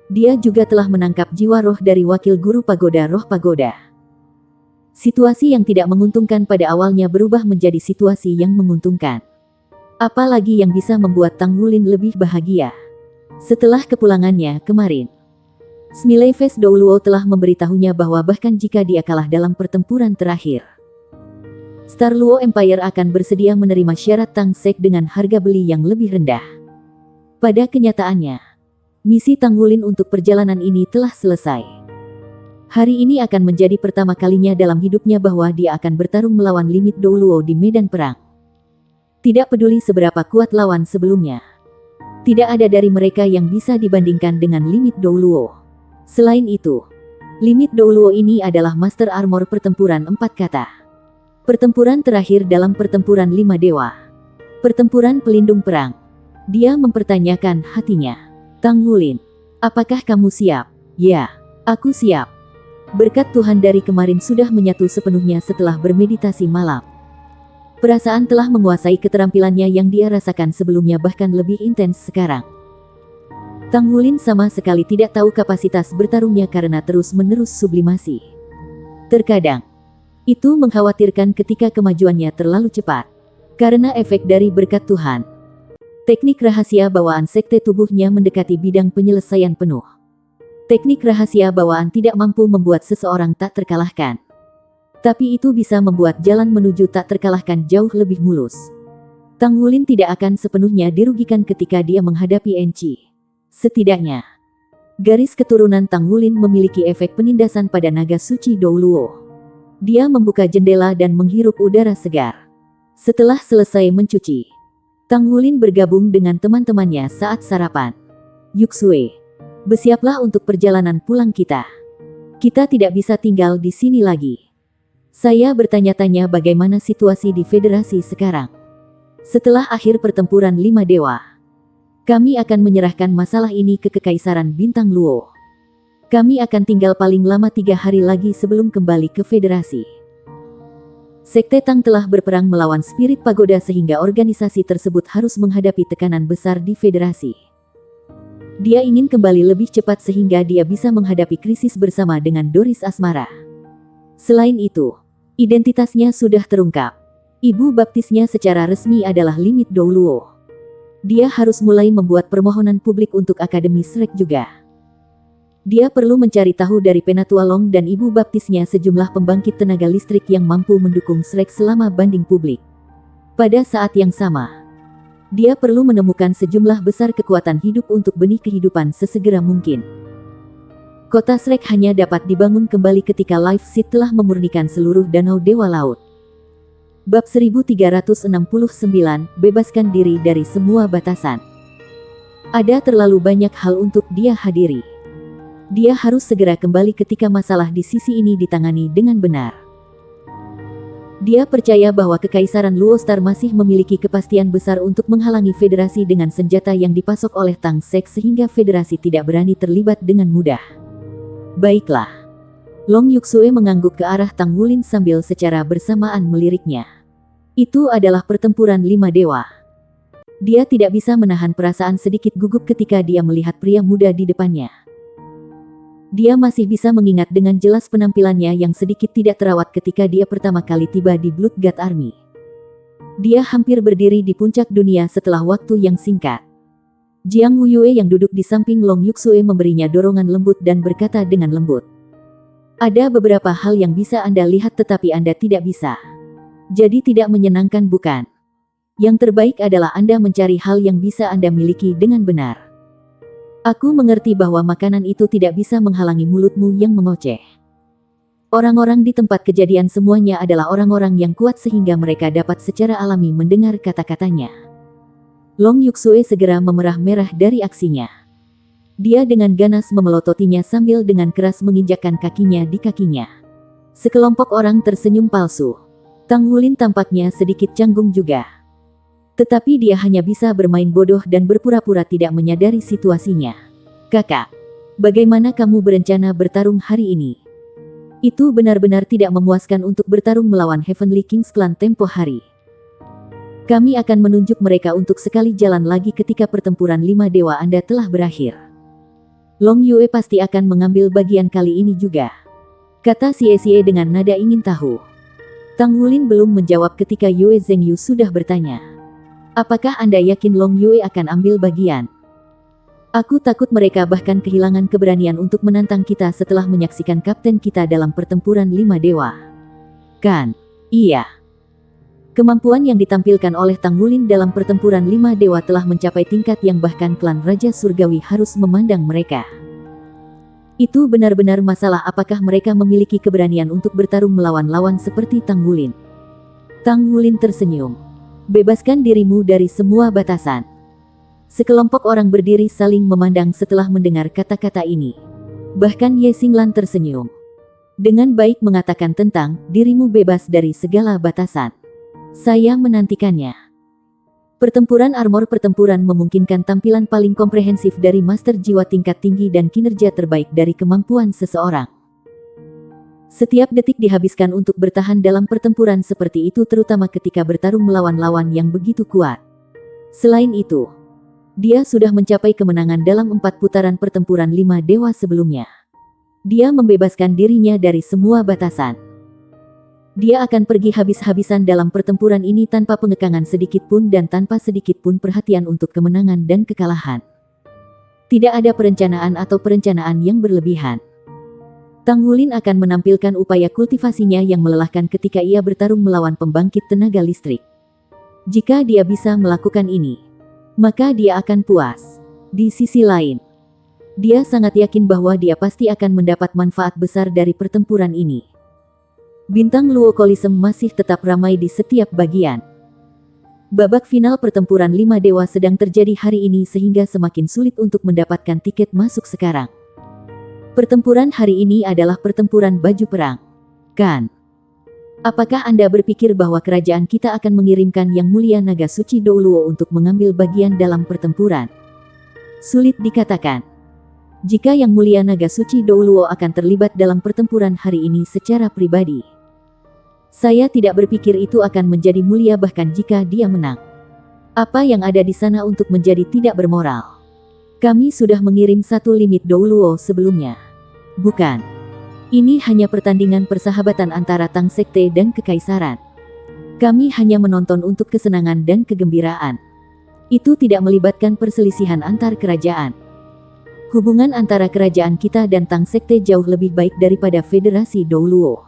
Dia juga telah menangkap jiwa roh dari wakil guru pagoda roh pagoda. Situasi yang tidak menguntungkan pada awalnya berubah menjadi situasi yang menguntungkan. Apalagi yang bisa membuat Tang Wulin lebih bahagia. Setelah kepulangannya kemarin, Smiley-Face Douluo telah memberitahunya bahwa bahkan jika dia kalah dalam pertempuran terakhir, Star Luo Empire akan bersedia menerima syarat Tang Sek dengan harga beli yang lebih rendah. Pada kenyataannya, misi Tang Wulin untuk perjalanan ini telah selesai. Hari ini akan menjadi pertama kalinya dalam hidupnya bahwa dia akan bertarung melawan limit Douluo di medan perang. Tidak peduli seberapa kuat lawan sebelumnya, tidak ada dari mereka yang bisa dibandingkan dengan limit Douluo. Selain itu, limit Douluo ini adalah master armor pertempuran 4 kata. Pertempuran terakhir dalam pertempuran 5 dewa. Pertempuran pelindung perang. Dia mempertanyakan hatinya. Tang Wulin, apakah kamu siap? Ya, aku siap. Berkat Tuhan dari kemarin sudah menyatu sepenuhnya setelah bermeditasi malam. Perasaan telah menguasai keterampilannya yang dia rasakan sebelumnya bahkan lebih intens sekarang. Tang Wulin sama sekali tidak tahu kapasitas bertarungnya karena terus-menerus sublimasi. Terkadang, itu mengkhawatirkan ketika kemajuannya terlalu cepat. Karena efek dari berkat Tuhan. Teknik rahasia bawaan sekte tubuhnya mendekati bidang penyelesaian penuh. Teknik rahasia bawaan tidak mampu membuat seseorang tak terkalahkan. Tapi itu bisa membuat jalan menuju tak terkalahkan jauh lebih mulus. Tang Wulin tidak akan sepenuhnya dirugikan ketika dia menghadapi Enci. Setidaknya, garis keturunan Tang Wulin memiliki efek penindasan pada naga suci Douluo. Dia membuka jendela dan menghirup udara segar. Setelah selesai mencuci, Tang Wulin bergabung dengan teman-temannya saat sarapan. Yuxue, bersiaplah untuk perjalanan pulang kita. Kita tidak bisa tinggal di sini lagi. Saya bertanya-tanya bagaimana situasi di federasi sekarang. Setelah akhir pertempuran 5 dewa, kami akan menyerahkan masalah ini ke Kekaisaran Bintang Luo. Kami akan tinggal paling lama 3 hari lagi sebelum kembali ke federasi. Sekte Tang telah berperang melawan spirit pagoda sehingga organisasi tersebut harus menghadapi tekanan besar di federasi. Dia ingin kembali lebih cepat sehingga dia bisa menghadapi krisis bersama dengan Doris Asmara. Selain itu, identitasnya sudah terungkap. Ibu baptisnya secara resmi adalah Limit Douluo. Dia harus mulai membuat permohonan publik untuk Akademi Shrek juga. Dia perlu mencari tahu dari Penatua Long dan ibu baptisnya sejumlah pembangkit tenaga listrik yang mampu mendukung Shrek selama banding publik. Pada saat yang sama, dia perlu menemukan sejumlah besar kekuatan hidup untuk benih kehidupan sesegera mungkin. Kota Shrek hanya dapat dibangun kembali ketika Life Seed telah memurnikan seluruh danau Dewa Laut. Bab 1369, bebaskan diri dari semua batasan. Ada terlalu banyak hal untuk dia hadiri. Dia harus segera kembali ketika masalah di sisi ini ditangani dengan benar. Dia percaya bahwa Kekaisaran Luostar masih memiliki kepastian besar untuk menghalangi federasi dengan senjata yang dipasok oleh Tang Sek sehingga federasi tidak berani terlibat dengan mudah. Baiklah. Long Yuxue mengangguk ke arah Tang Wulin sambil secara bersamaan meliriknya. Itu adalah pertempuran 5 dewa. Dia tidak bisa menahan perasaan sedikit gugup ketika dia melihat pria muda di depannya. Dia masih bisa mengingat dengan jelas penampilannya yang sedikit tidak terawat ketika dia pertama kali tiba di Blood God Army. Dia hampir berdiri di puncak dunia setelah waktu yang singkat. Jiang Wuyue yang duduk di samping Long Yuxue memberinya dorongan lembut dan berkata dengan lembut. Ada beberapa hal yang bisa Anda lihat tetapi Anda tidak bisa. Jadi tidak menyenangkan bukan? Yang terbaik adalah Anda mencari hal yang bisa Anda miliki dengan benar. Aku mengerti bahwa makanan itu tidak bisa menghalangi mulutmu yang mengoceh. Orang-orang di tempat kejadian semuanya adalah orang-orang yang kuat sehingga mereka dapat secara alami mendengar kata-katanya. Long Yuxue segera memerah-merah dari aksinya. Dia dengan ganas memelototinya sambil dengan keras menginjakkan kakinya di kakinya. Sekelompok orang tersenyum palsu. Tang Wulin tampaknya sedikit canggung juga. Tetapi dia hanya bisa bermain bodoh dan berpura-pura tidak menyadari situasinya. Kakak, bagaimana kamu berencana bertarung hari ini? Itu benar-benar tidak memuaskan untuk bertarung melawan Heavenly Kings Clan tempo hari. Kami akan menunjuk mereka untuk sekali jalan lagi ketika pertempuran 5 dewa Anda telah berakhir. Long Yue pasti akan mengambil bagian kali ini juga. Kata Xie dengan nada ingin tahu. Tang Wulin belum menjawab ketika Yue Zhengyu sudah bertanya. Apakah Anda yakin Long Yue akan ambil bagian? Aku takut mereka bahkan kehilangan keberanian untuk menantang kita setelah menyaksikan kapten kita dalam pertempuran 5 dewa. Kan? Iya. Kemampuan yang ditampilkan oleh Tang Wulin dalam pertempuran 5 dewa telah mencapai tingkat yang bahkan klan Raja Surgawi harus memandang mereka. Itu benar-benar masalah apakah mereka memiliki keberanian untuk bertarung melawan lawan seperti Tang Wulin. Tang Wulin tersenyum. Bebaskan dirimu dari semua batasan. Sekelompok orang berdiri saling memandang setelah mendengar kata-kata ini. Bahkan Ye Xinglan tersenyum. Dengan baik mengatakan tentang dirimu bebas dari segala batasan. Saya menantikannya. Pertempuran armor pertempuran memungkinkan tampilan paling komprehensif dari master jiwa tingkat tinggi dan kinerja terbaik dari kemampuan seseorang. Setiap detik dihabiskan untuk bertahan dalam pertempuran seperti itu terutama ketika bertarung melawan lawan yang begitu kuat. Selain itu, Dia sudah mencapai kemenangan dalam 4 putaran pertempuran 5 dewa sebelumnya. Dia membebaskan dirinya dari semua batasan. Dia akan pergi habis-habisan dalam pertempuran ini tanpa pengekangan sedikit pun dan tanpa sedikit pun perhatian untuk kemenangan dan kekalahan. Tidak ada perencanaan atau perencanaan yang berlebihan. Tang Wulin akan menampilkan upaya kultivasinya yang melelahkan ketika ia bertarung melawan pembangkit tenaga listrik. Jika dia bisa melakukan ini, maka dia akan puas. Di sisi lain, dia sangat yakin bahwa dia pasti akan mendapat manfaat besar dari pertempuran ini. Bintang Luo Coliseum masih tetap ramai di setiap bagian. Babak final pertempuran 5 dewa sedang terjadi hari ini sehingga semakin sulit untuk mendapatkan tiket masuk sekarang. Pertempuran hari ini adalah pertempuran baju perang, kan? Apakah Anda berpikir bahwa kerajaan kita akan mengirimkan Yang Mulia Naga Suci Douluo untuk mengambil bagian dalam pertempuran? Sulit dikatakan. Jika Yang Mulia Naga Suci Douluo akan terlibat dalam pertempuran hari ini secara pribadi, saya tidak berpikir itu akan menjadi mulia bahkan jika dia menang. Apa yang ada di sana untuk menjadi tidak bermoral? Kami sudah mengirim satu limit Douluo sebelumnya. Bukan. Ini hanya pertandingan persahabatan antara Tang Sekte dan Kekaisaran. Kami hanya menonton untuk kesenangan dan kegembiraan. Itu tidak melibatkan perselisihan antar kerajaan. Hubungan antara kerajaan kita dan Tang Sekte jauh lebih baik daripada Federasi Douluo.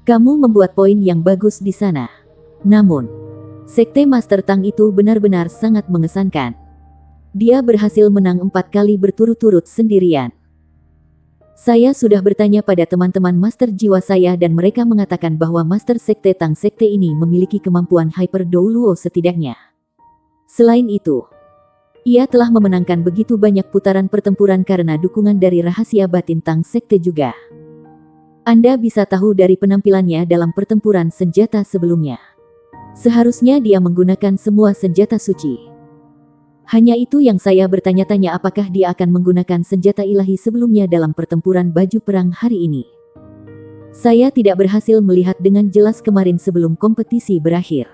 Kamu membuat poin yang bagus di sana. Namun, Sekte Master Tang itu benar-benar sangat mengesankan. Dia berhasil menang 4 kali berturut-turut sendirian. Saya sudah bertanya pada teman-teman Master Jiwa saya dan mereka mengatakan bahwa Master Sekte Tang Sekte ini memiliki kemampuan Hyper Douluo setidaknya. Selain itu, ia telah memenangkan begitu banyak putaran pertempuran karena dukungan dari rahasia batin Tang Sekte juga. Anda bisa tahu dari penampilannya dalam pertempuran senjata sebelumnya. Seharusnya dia menggunakan semua senjata suci. Hanya itu yang saya bertanya-tanya apakah dia akan menggunakan senjata ilahi sebelumnya dalam pertempuran baju perang hari ini. Saya tidak berhasil melihat dengan jelas kemarin sebelum kompetisi berakhir.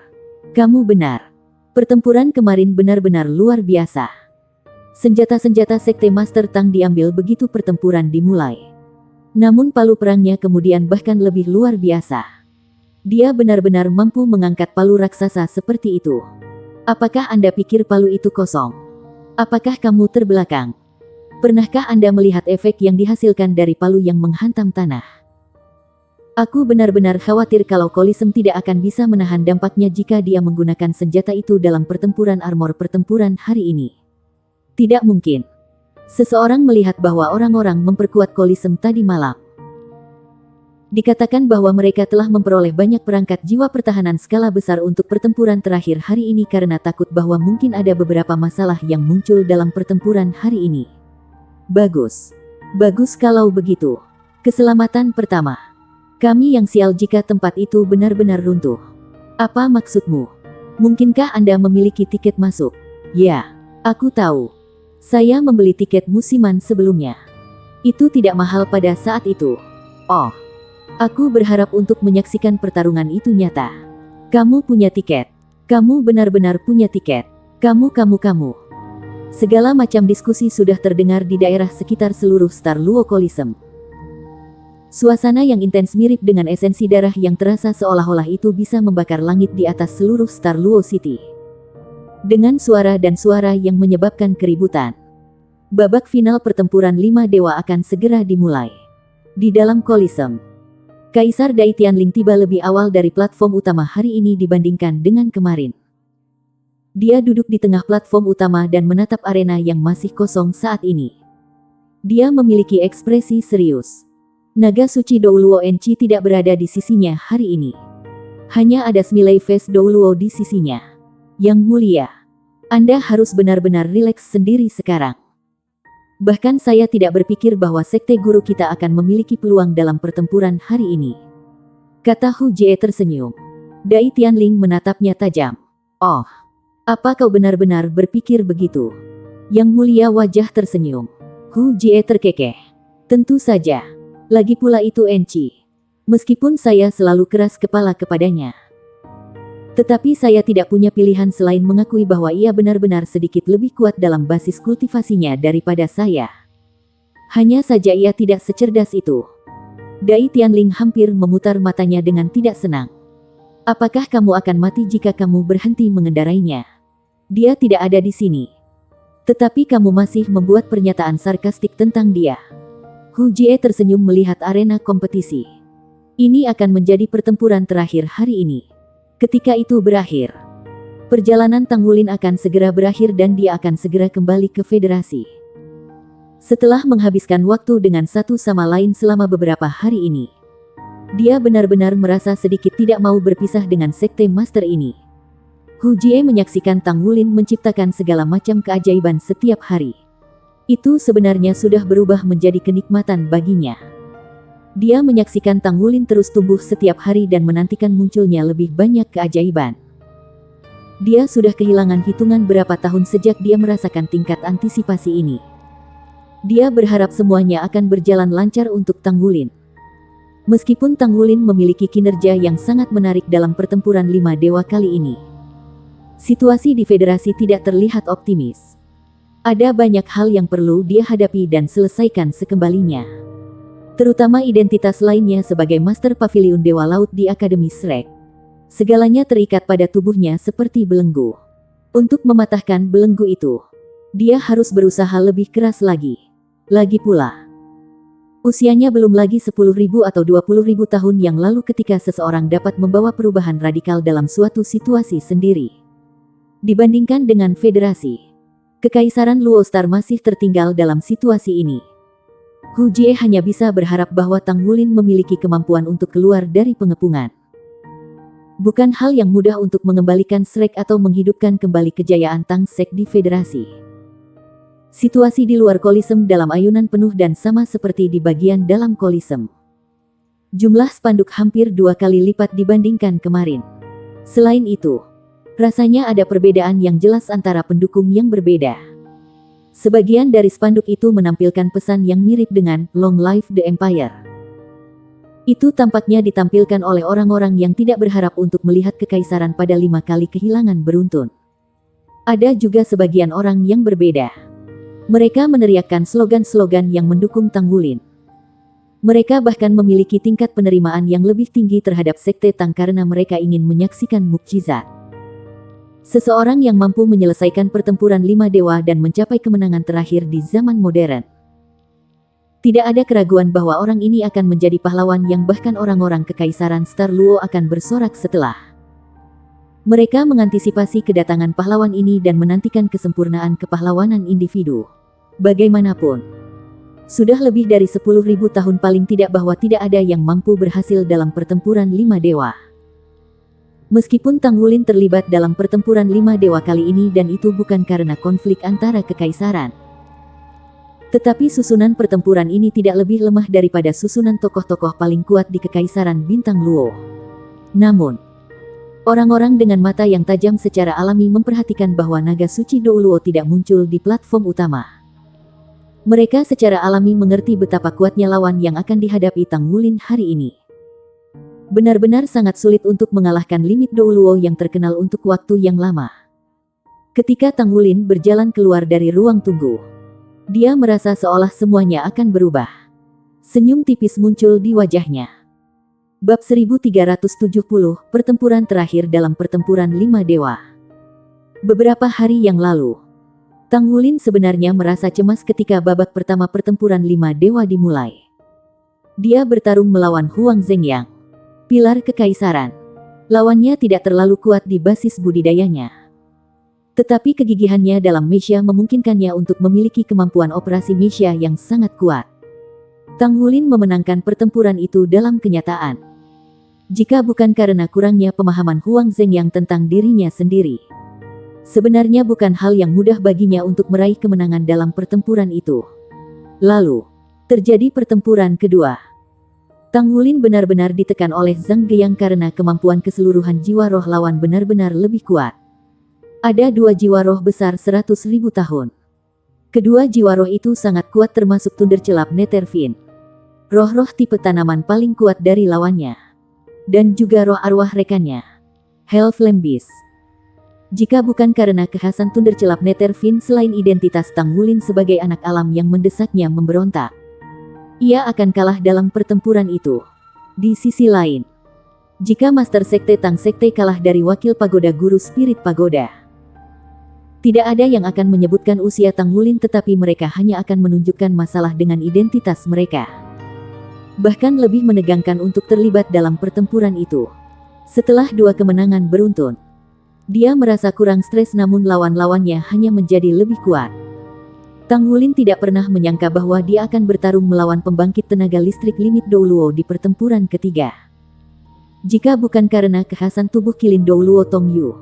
Kamu benar. Pertempuran kemarin benar-benar luar biasa. Senjata-senjata Sekte Master Tang diambil begitu pertempuran dimulai. Namun palu perangnya kemudian bahkan lebih luar biasa. Dia benar-benar mampu mengangkat palu raksasa seperti itu. Apakah Anda pikir palu itu kosong? Apakah kamu terbelakang? Pernahkah Anda melihat efek yang dihasilkan dari palu yang menghantam tanah? Aku benar-benar khawatir kalau Coliseum tidak akan bisa menahan dampaknya jika dia menggunakan senjata itu dalam pertempuran armor pertempuran hari ini. Tidak mungkin. Seseorang melihat bahwa orang-orang memperkuat Coliseum tadi malam. Dikatakan bahwa mereka telah memperoleh banyak perangkat jiwa pertahanan skala besar untuk pertempuran terakhir hari ini karena takut bahwa mungkin ada beberapa masalah yang muncul dalam pertempuran hari ini. Bagus. Bagus kalau begitu. Keselamatan pertama. Kami yang sial jika tempat itu benar-benar runtuh. Apa maksudmu? Mungkinkah Anda memiliki tiket masuk? Ya, aku tahu. Saya membeli tiket musiman sebelumnya. Itu tidak mahal pada saat itu. Oh. Aku berharap untuk menyaksikan pertarungan itu nyata. Kamu punya tiket. Kamu benar-benar punya tiket. Kamu. Segala macam diskusi sudah terdengar di daerah sekitar seluruh Star Luo Coliseum. Suasana yang intens mirip dengan esensi darah yang terasa seolah-olah itu bisa membakar langit di atas seluruh Star Luo City. Dengan suara dan suara yang menyebabkan keributan. Babak final pertempuran 5 dewa akan segera dimulai. Di dalam Coliseum. Kaisar Dai Tianling tiba lebih awal dari platform utama hari ini dibandingkan dengan kemarin. Dia duduk di tengah platform utama dan menatap arena yang masih kosong saat ini. Dia memiliki ekspresi serius. Naga suci Douluo Enchi tidak berada di sisinya hari ini. Hanya ada Smiley Face Douluo di sisinya. Yang mulia, Anda harus benar-benar rileks sendiri sekarang. Bahkan saya tidak berpikir bahwa sekte guru kita akan memiliki peluang dalam pertempuran hari ini. Kata Hu Jie tersenyum. Dai Tianling menatapnya tajam. Oh, apa kau benar-benar berpikir begitu? Yang mulia wajah tersenyum. Hu Jie terkekeh. Tentu saja. Lagi pula itu Enchi. Meskipun saya selalu keras kepala kepadanya. Tetapi saya tidak punya pilihan selain mengakui bahwa ia benar-benar sedikit lebih kuat dalam basis kultivasinya daripada saya. Hanya saja ia tidak secerdas itu. Dai Tianling hampir memutar matanya dengan tidak senang. Apakah kamu akan mati jika kamu berhenti mengendarainya? Dia tidak ada di sini. Tetapi kamu masih membuat pernyataan sarkastik tentang dia. Hu Jie tersenyum melihat arena kompetisi. Ini akan menjadi pertempuran terakhir hari ini. Ketika itu berakhir, perjalanan Tang Wulin akan segera berakhir dan dia akan segera kembali ke federasi. Setelah menghabiskan waktu dengan satu sama lain selama beberapa hari ini, dia benar-benar merasa sedikit tidak mau berpisah dengan sekte master ini. Hu Jie menyaksikan Tang Wulin menciptakan segala macam keajaiban setiap hari. Itu sebenarnya sudah berubah menjadi kenikmatan baginya. Dia menyaksikan Tang Wulin terus tumbuh setiap hari dan menantikan munculnya lebih banyak keajaiban. Dia sudah kehilangan hitungan berapa tahun sejak dia merasakan tingkat antisipasi ini. Dia berharap semuanya akan berjalan lancar untuk Tang Wulin. Meskipun Tang Wulin memiliki kinerja yang sangat menarik dalam pertempuran 5 dewa kali ini, situasi di federasi tidak terlihat optimis. Ada banyak hal yang perlu dia hadapi dan selesaikan sekembalinya. Terutama identitas lainnya sebagai Master Pavilion Dewa Laut di Akademi Shrek. Segalanya terikat pada tubuhnya seperti belenggu. Untuk mematahkan belenggu itu, dia harus berusaha lebih keras lagi. Lagi pula, usianya belum lagi 10.000 atau 20.000 tahun yang lalu ketika seseorang dapat membawa perubahan radikal dalam suatu situasi sendiri. Dibandingkan dengan federasi, Kekaisaran Luo Star masih tertinggal dalam situasi ini. Hu Jie hanya bisa berharap bahwa Tang Wulin memiliki kemampuan untuk keluar dari pengepungan. Bukan hal yang mudah untuk mengembalikan Shrek atau menghidupkan kembali kejayaan Tang Sek di federasi. Situasi di luar Kolisem dalam ayunan penuh dan sama seperti di bagian dalam Kolisem. Jumlah spanduk hampir 2 kali lipat dibandingkan kemarin. Selain itu, rasanya ada perbedaan yang jelas antara pendukung yang berbeda. Sebagian dari spanduk itu menampilkan pesan yang mirip dengan Long Live the Empire. Itu tampaknya ditampilkan oleh orang-orang yang tidak berharap untuk melihat kekaisaran pada 5 kali kehilangan beruntun. Ada juga sebagian orang yang berbeda. Mereka meneriakkan slogan-slogan yang mendukung Tang Wulin. Mereka bahkan memiliki tingkat penerimaan yang lebih tinggi terhadap Sekte Tang karena mereka ingin menyaksikan mukjizat. Seseorang yang mampu menyelesaikan pertempuran 5 dewa dan mencapai kemenangan terakhir di zaman modern. Tidak ada keraguan bahwa orang ini akan menjadi pahlawan yang bahkan orang-orang Kekaisaran Star Luo akan bersorak setelah. Mereka mengantisipasi kedatangan pahlawan ini dan menantikan kesempurnaan kepahlawanan individu. Bagaimanapun, sudah lebih dari 10.000 tahun paling tidak bahwa tidak ada yang mampu berhasil dalam pertempuran 5 dewa. Meskipun Tang Wulin terlibat dalam pertempuran 5 dewa kali ini dan itu bukan karena konflik antara kekaisaran. Tetapi susunan pertempuran ini tidak lebih lemah daripada susunan tokoh-tokoh paling kuat di Kekaisaran Bintang Luo. Namun, orang-orang dengan mata yang tajam secara alami memperhatikan bahwa naga suci Dou Luo tidak muncul di platform utama. Mereka secara alami mengerti betapa kuatnya lawan yang akan dihadapi Tang Wulin hari ini. Benar-benar sangat sulit untuk mengalahkan limit Dou Luo yang terkenal untuk waktu yang lama. Ketika Tang Wulin berjalan keluar dari ruang tunggu, dia merasa seolah semuanya akan berubah. Senyum tipis muncul di wajahnya. Bab 1370, Pertempuran Terakhir dalam Pertempuran 5 Dewa. Beberapa hari yang lalu, Tang Wulin sebenarnya merasa cemas ketika babak pertama pertempuran 5 dewa dimulai. Dia bertarung melawan Huang Zhengyang, pilar kekaisaran. Lawannya tidak terlalu kuat di basis budidayanya. Tetapi kegigihannya dalam Meisha memungkinkannya untuk memiliki kemampuan operasi Meisha yang sangat kuat. Tang Wulin memenangkan pertempuran itu dalam kenyataan. Jika bukan karena kurangnya pemahaman Huang Zhengyang tentang dirinya sendiri, sebenarnya bukan hal yang mudah baginya untuk meraih kemenangan dalam pertempuran itu. Lalu, terjadi pertempuran kedua. Tang Wulin benar-benar ditekan oleh Zhang Geyang karena kemampuan keseluruhan jiwa roh lawan benar-benar lebih kuat. Ada 2 jiwa roh besar 100.000 tahun. Kedua jiwa roh itu sangat kuat termasuk Thundercelap Netherfin. Roh-roh tipe tanaman paling kuat dari lawannya. Dan juga roh arwah rekannya. Helflembis. Jika bukan karena kekhasan Thundercelap Netherfin selain identitas Tang Wulin sebagai anak alam yang mendesaknya memberontak, ia akan kalah dalam pertempuran itu. Di sisi lain, jika Master Sekte Tang Sekte kalah dari wakil pagoda Guru Spirit Pagoda, tidak ada yang akan menyebutkan usia Tang Wulin, tetapi mereka hanya akan menunjukkan masalah dengan identitas mereka. Bahkan lebih menegangkan untuk terlibat dalam pertempuran itu. Setelah 2 kemenangan beruntun, dia merasa kurang stres, namun lawan-lawannya hanya menjadi lebih kuat. Tang Wulin tidak pernah menyangka bahwa dia akan bertarung melawan pembangkit tenaga listrik limit Douluo di pertempuran ketiga. Jika bukan karena kekhasan tubuh kilin Douluo Tongyu,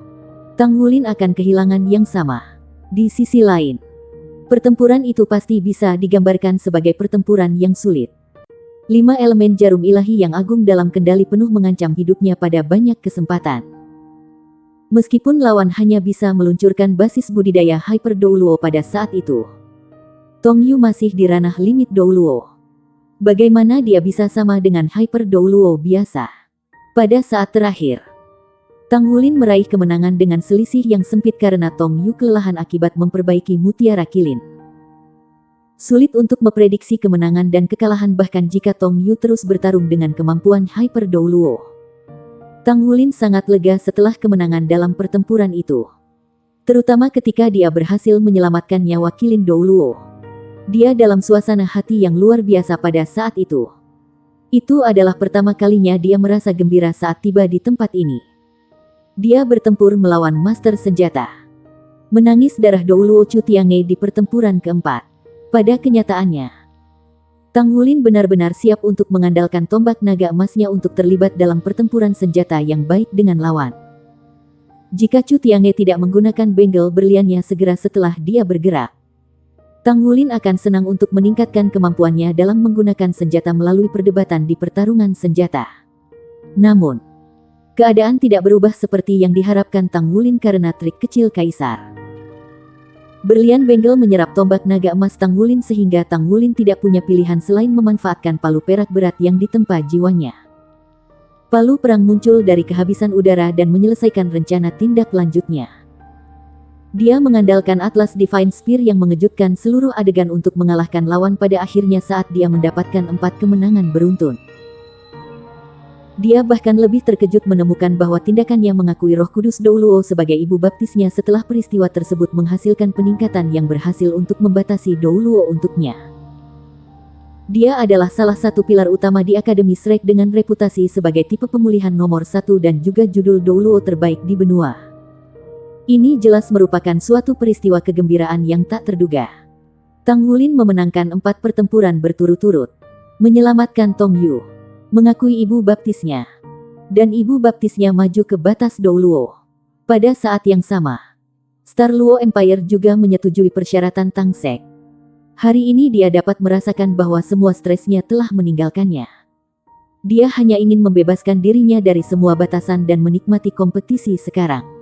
Tang Wulin akan kehilangan yang sama. Di sisi lain, pertempuran itu pasti bisa digambarkan sebagai pertempuran yang sulit. 5 elemen jarum ilahi yang agung dalam kendali penuh mengancam hidupnya pada banyak kesempatan. Meskipun lawan hanya bisa meluncurkan basis budidaya Hyper Douluo pada saat itu, Tongyu masih di ranah limit Douluo. Bagaimana dia bisa sama dengan Hyper Douluo biasa? Pada saat terakhir, Tang Wulin meraih kemenangan dengan selisih yang sempit karena Tongyu kelelahan akibat memperbaiki mutiara kilin. Sulit untuk memprediksi kemenangan dan kekalahan bahkan jika Tongyu terus bertarung dengan kemampuan Hyper Douluo. Tang Wulin sangat lega setelah kemenangan dalam pertempuran itu. Terutama ketika dia berhasil menyelamatkan nyawa kilin Douluo. Dia dalam suasana hati yang luar biasa pada saat itu. Itu adalah pertama kalinya dia merasa gembira saat tiba di tempat ini. Dia bertempur melawan Master Senjata. Menangis darah Douluo Chu Tiange di pertempuran keempat. Pada kenyataannya, Tang Wulin benar-benar siap untuk mengandalkan tombak naga emasnya untuk terlibat dalam pertempuran senjata yang baik dengan lawan. Jika Chu Tiange tidak menggunakan benggel berliannya segera setelah dia bergerak, Tang Wulin akan senang untuk meningkatkan kemampuannya dalam menggunakan senjata melalui perdebatan di pertarungan senjata. Namun, keadaan tidak berubah seperti yang diharapkan Tang Wulin karena trik kecil Kaisar. Berlian benggel menyerap tombak naga emas Tang Wulin sehingga Tang Wulin tidak punya pilihan selain memanfaatkan palu perak berat yang ditempa jiwanya. Palu perang muncul dari kehabisan udara dan menyelesaikan rencana tindak lanjutnya. Dia mengandalkan Atlas Divine Spear yang mengejutkan seluruh adegan untuk mengalahkan lawan pada akhirnya saat dia mendapatkan 4 kemenangan beruntun. Dia bahkan lebih terkejut menemukan bahwa tindakannya mengakui Roh Kudus Douluo sebagai ibu baptisnya setelah peristiwa tersebut menghasilkan peningkatan yang berhasil untuk membatasi Douluo untuknya. Dia adalah salah satu pilar utama di Akademi Shrek dengan reputasi sebagai tipe pemulihan nomor 1 dan juga judul Douluo terbaik di benua. Ini jelas merupakan suatu peristiwa kegembiraan yang tak terduga. Tang Wulin memenangkan 4 pertempuran berturut-turut, menyelamatkan Tongyu, mengakui ibu baptisnya, dan ibu baptisnya maju ke batas Douluo. Pada saat yang sama, Star Luo Empire juga menyetujui persyaratan Tang Sek. Hari ini dia dapat merasakan bahwa semua stresnya telah meninggalkannya. Dia hanya ingin membebaskan dirinya dari semua batasan dan menikmati kompetisi sekarang.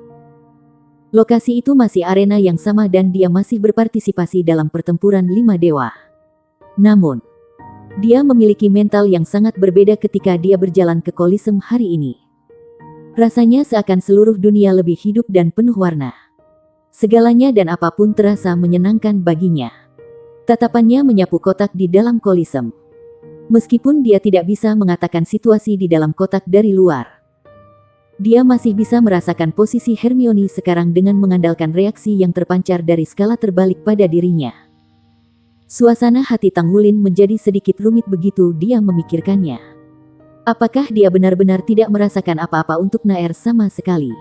Lokasi itu masih arena yang sama dan dia masih berpartisipasi dalam pertempuran 5 dewa. Namun, dia memiliki mental yang sangat berbeda ketika dia berjalan ke Kolisem hari ini. Rasanya seakan seluruh dunia lebih hidup dan penuh warna. Segalanya dan apapun terasa menyenangkan baginya. Tatapannya menyapu kotak di dalam Kolisem. Meskipun dia tidak bisa mengatakan situasi di dalam kotak dari luar, dia masih bisa merasakan posisi Hermione sekarang dengan mengandalkan reaksi yang terpancar dari skala terbalik pada dirinya. Suasana hati Tang Wulin menjadi sedikit rumit begitu dia memikirkannya. Apakah dia benar-benar tidak merasakan apa-apa untuk Naer sama sekali?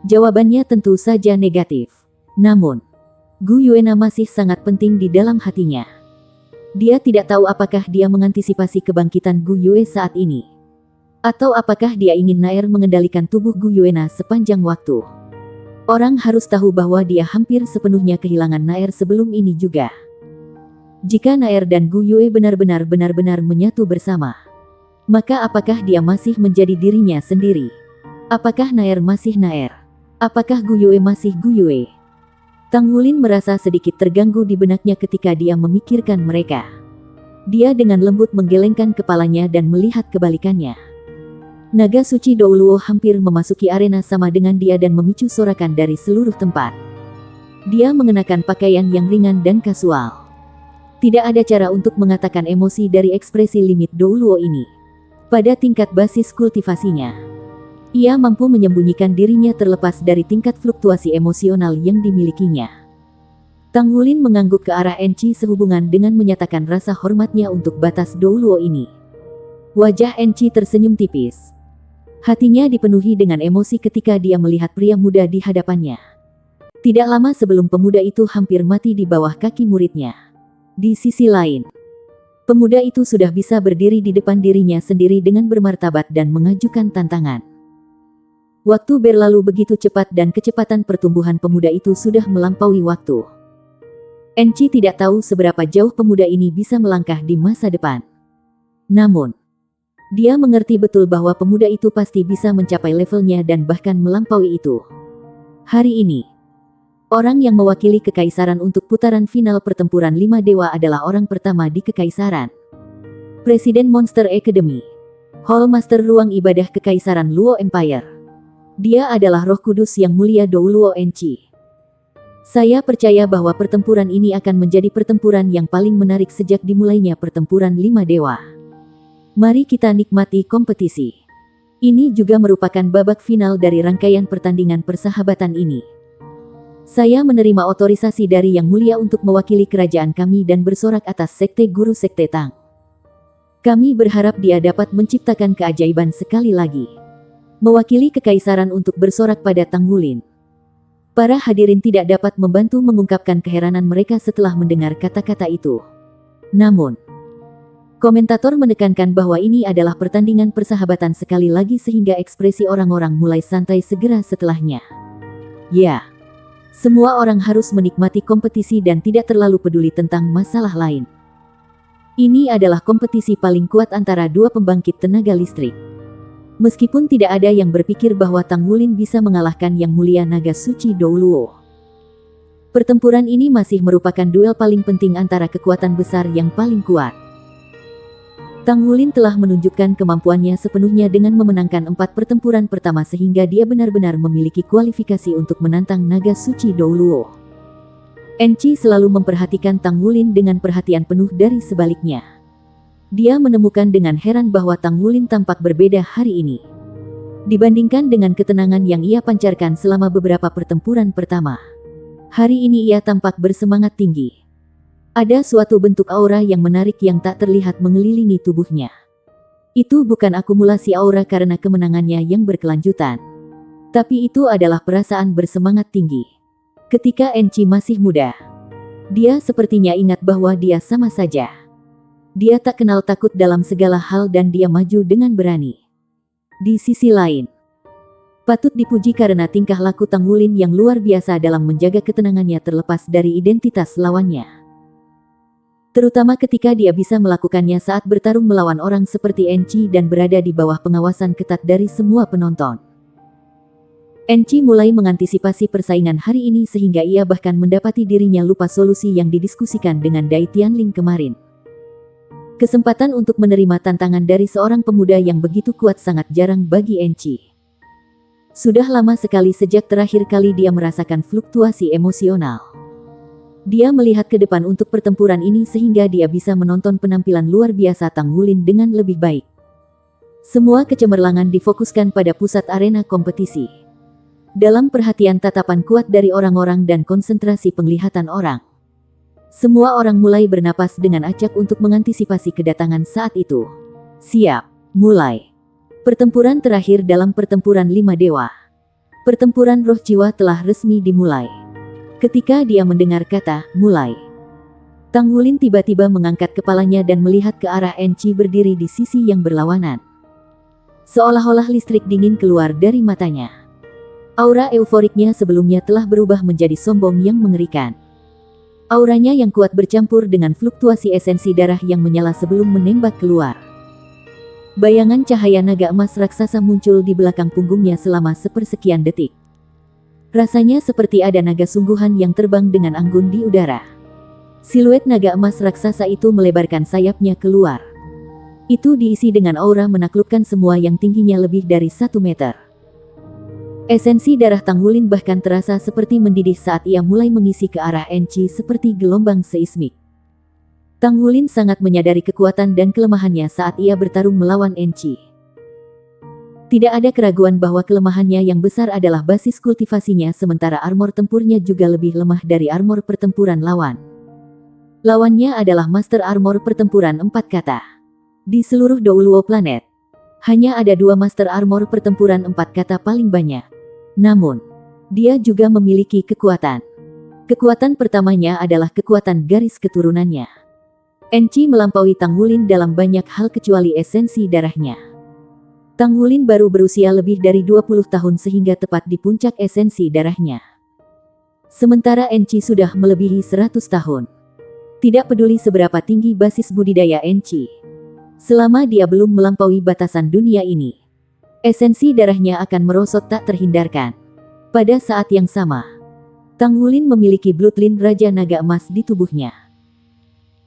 Jawabannya tentu saja negatif. Namun, Gu Yuena masih sangat penting di dalam hatinya. Dia tidak tahu apakah dia mengantisipasi kebangkitan Gu Yue saat ini, atau apakah dia ingin Naer mengendalikan tubuh Gu Yuena sepanjang waktu. Orang harus tahu bahwa dia hampir sepenuhnya kehilangan Naer sebelum ini juga. Jika Naer dan Gu Yue benar-benar menyatu bersama, maka apakah dia masih menjadi dirinya sendiri? Apakah Naer masih Naer? Apakah Gu Yue masih Gu Yue? Tang Wulin merasa sedikit terganggu di benaknya ketika dia memikirkan mereka. Dia dengan lembut menggelengkan kepalanya dan melihat kebalikannya. Naga suci Douluo hampir memasuki arena sama dengan dia dan memicu sorakan dari seluruh tempat. Dia mengenakan pakaian yang ringan dan kasual. Tidak ada cara untuk mengatakan emosi dari ekspresi limit Douluo ini. Pada tingkat basis kultivasinya, ia mampu menyembunyikan dirinya terlepas dari tingkat fluktuasi emosional yang dimilikinya. Tang Wulin mengangguk ke arah Enci sehubungan dengan menyatakan rasa hormatnya untuk batas Douluo ini. Wajah Enci tersenyum tipis. Hatinya dipenuhi dengan emosi ketika dia melihat pria muda di hadapannya. Tidak lama sebelum pemuda itu hampir mati di bawah kaki muridnya. Di sisi lain, pemuda itu sudah bisa berdiri di depan dirinya sendiri dengan bermartabat dan mengajukan tantangan. Waktu berlalu begitu cepat dan kecepatan pertumbuhan pemuda itu sudah melampaui waktu. Enci tidak tahu seberapa jauh pemuda ini bisa melangkah di masa depan. Namun, dia mengerti betul bahwa pemuda itu pasti bisa mencapai levelnya dan bahkan melampaui itu. Hari ini, orang yang mewakili kekaisaran untuk putaran final pertempuran 5 dewa adalah orang pertama di kekaisaran. Presiden Monster Academy, Hall Master Ruang Ibadah Kekaisaran Luo Empire. Dia adalah Roh Kudus yang mulia Douluo Enci. Saya percaya bahwa pertempuran ini akan menjadi pertempuran yang paling menarik sejak dimulainya pertempuran 5 dewa. Mari kita nikmati kompetisi. Ini juga merupakan babak final dari rangkaian pertandingan persahabatan ini. Saya menerima otorisasi dari Yang Mulia untuk mewakili kerajaan kami dan bersorak atas Sekte Guru Sekte Tang. Kami berharap dia dapat menciptakan keajaiban sekali lagi. Mewakili kekaisaran untuk bersorak pada Tang Wulin. Para hadirin tidak dapat membantu mengungkapkan keheranan mereka setelah mendengar kata-kata itu. Namun, komentator menekankan bahwa ini adalah pertandingan persahabatan sekali lagi sehingga ekspresi orang-orang mulai santai segera setelahnya. Ya, semua orang harus menikmati kompetisi dan tidak terlalu peduli tentang masalah lain. Ini adalah kompetisi paling kuat antara dua pembangkit tenaga listrik. Meskipun tidak ada yang berpikir bahwa Tang Wulin bisa mengalahkan Yang Mulia Naga Suci Douluo. Pertempuran ini masih merupakan duel paling penting antara kekuatan besar yang paling kuat. Tang Wulin telah menunjukkan kemampuannya sepenuhnya dengan memenangkan 4 pertempuran pertama sehingga dia benar-benar memiliki kualifikasi untuk menantang Naga Suci Douluo. Enci selalu memperhatikan Tang Wulin dengan perhatian penuh dari sebaliknya. Dia menemukan dengan heran bahwa Tang Wulin tampak berbeda hari ini. Dibandingkan dengan ketenangan yang ia pancarkan selama beberapa pertempuran pertama. Hari ini ia tampak bersemangat tinggi. Ada suatu bentuk aura yang menarik yang tak terlihat mengelilingi tubuhnya. Itu bukan akumulasi aura karena kemenangannya yang berkelanjutan. Tapi itu adalah perasaan bersemangat tinggi. Ketika Enci masih muda, dia sepertinya ingat bahwa dia sama saja. Dia tak kenal takut dalam segala hal dan dia maju dengan berani. Di sisi lain, patut dipuji karena tingkah laku Tang Wulin yang luar biasa dalam menjaga ketenangannya terlepas dari identitas lawannya. Terutama ketika dia bisa melakukannya saat bertarung melawan orang seperti Enci dan berada di bawah pengawasan ketat dari semua penonton. Enci mulai mengantisipasi persaingan hari ini sehingga ia bahkan mendapati dirinya lupa solusi yang didiskusikan dengan Dai Tianling kemarin. Kesempatan untuk menerima tantangan dari seorang pemuda yang begitu kuat sangat jarang bagi Enci. Sudah lama sekali sejak terakhir kali dia merasakan fluktuasi emosional. Dia melihat ke depan untuk pertempuran ini sehingga dia bisa menonton penampilan luar biasa Tang Wulin dengan lebih baik. Semua kecemerlangan difokuskan pada pusat arena kompetisi. Dalam perhatian tatapan kuat dari orang-orang dan konsentrasi penglihatan orang. Semua orang mulai bernapas dengan acak untuk mengantisipasi kedatangan saat itu. Siap, mulai. Pertempuran terakhir dalam pertempuran 5 dewa. Pertempuran roh jiwa telah resmi dimulai. Ketika dia mendengar kata, mulai. Tang Wulin tiba-tiba mengangkat kepalanya dan melihat ke arah Enci berdiri di sisi yang berlawanan. Seolah-olah listrik dingin keluar dari matanya. Aura euforiknya sebelumnya telah berubah menjadi sombong yang mengerikan. Auranya yang kuat bercampur dengan fluktuasi esensi darah yang menyala sebelum menembak keluar. Bayangan cahaya naga emas raksasa muncul di belakang punggungnya selama sepersekian detik. Rasanya seperti ada naga sungguhan yang terbang dengan anggun di udara. Siluet naga emas raksasa itu melebarkan sayapnya keluar. Itu diisi dengan aura menaklukkan semua yang tingginya lebih dari 1 meter. Esensi darah Tanggulin bahkan terasa seperti mendidih saat ia mulai mengisi ke arah Enchi seperti gelombang seismik. Tanggulin sangat menyadari kekuatan dan kelemahannya saat ia bertarung melawan Enchi. Tidak ada keraguan bahwa kelemahannya yang besar adalah basis kultivasinya, sementara armor tempurnya juga lebih lemah dari armor pertempuran lawan. Lawannya adalah Master Armor Pertempuran 4 kata. Di seluruh Douluo Planet, hanya ada 2 Master Armor Pertempuran 4 kata paling banyak. Namun, dia juga memiliki kekuatan. Kekuatan pertamanya adalah kekuatan garis keturunannya. Enchi melampaui Tanggulin dalam banyak hal kecuali esensi darahnya. Tanggulin baru berusia lebih dari 20 tahun sehingga tepat di puncak esensi darahnya. Sementara Enchi sudah melebihi 100 tahun. Tidak peduli seberapa tinggi basis budidaya Enchi, selama dia belum melampaui batasan dunia ini, esensi darahnya akan merosot tak terhindarkan. Pada saat yang sama, Tanggulin memiliki bloodline Raja Naga Emas di tubuhnya.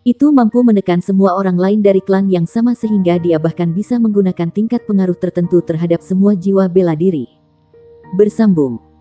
Itu mampu menekan semua orang lain dari klan yang sama sehingga dia bahkan bisa menggunakan tingkat pengaruh tertentu terhadap semua jiwa bela diri. Bersambung.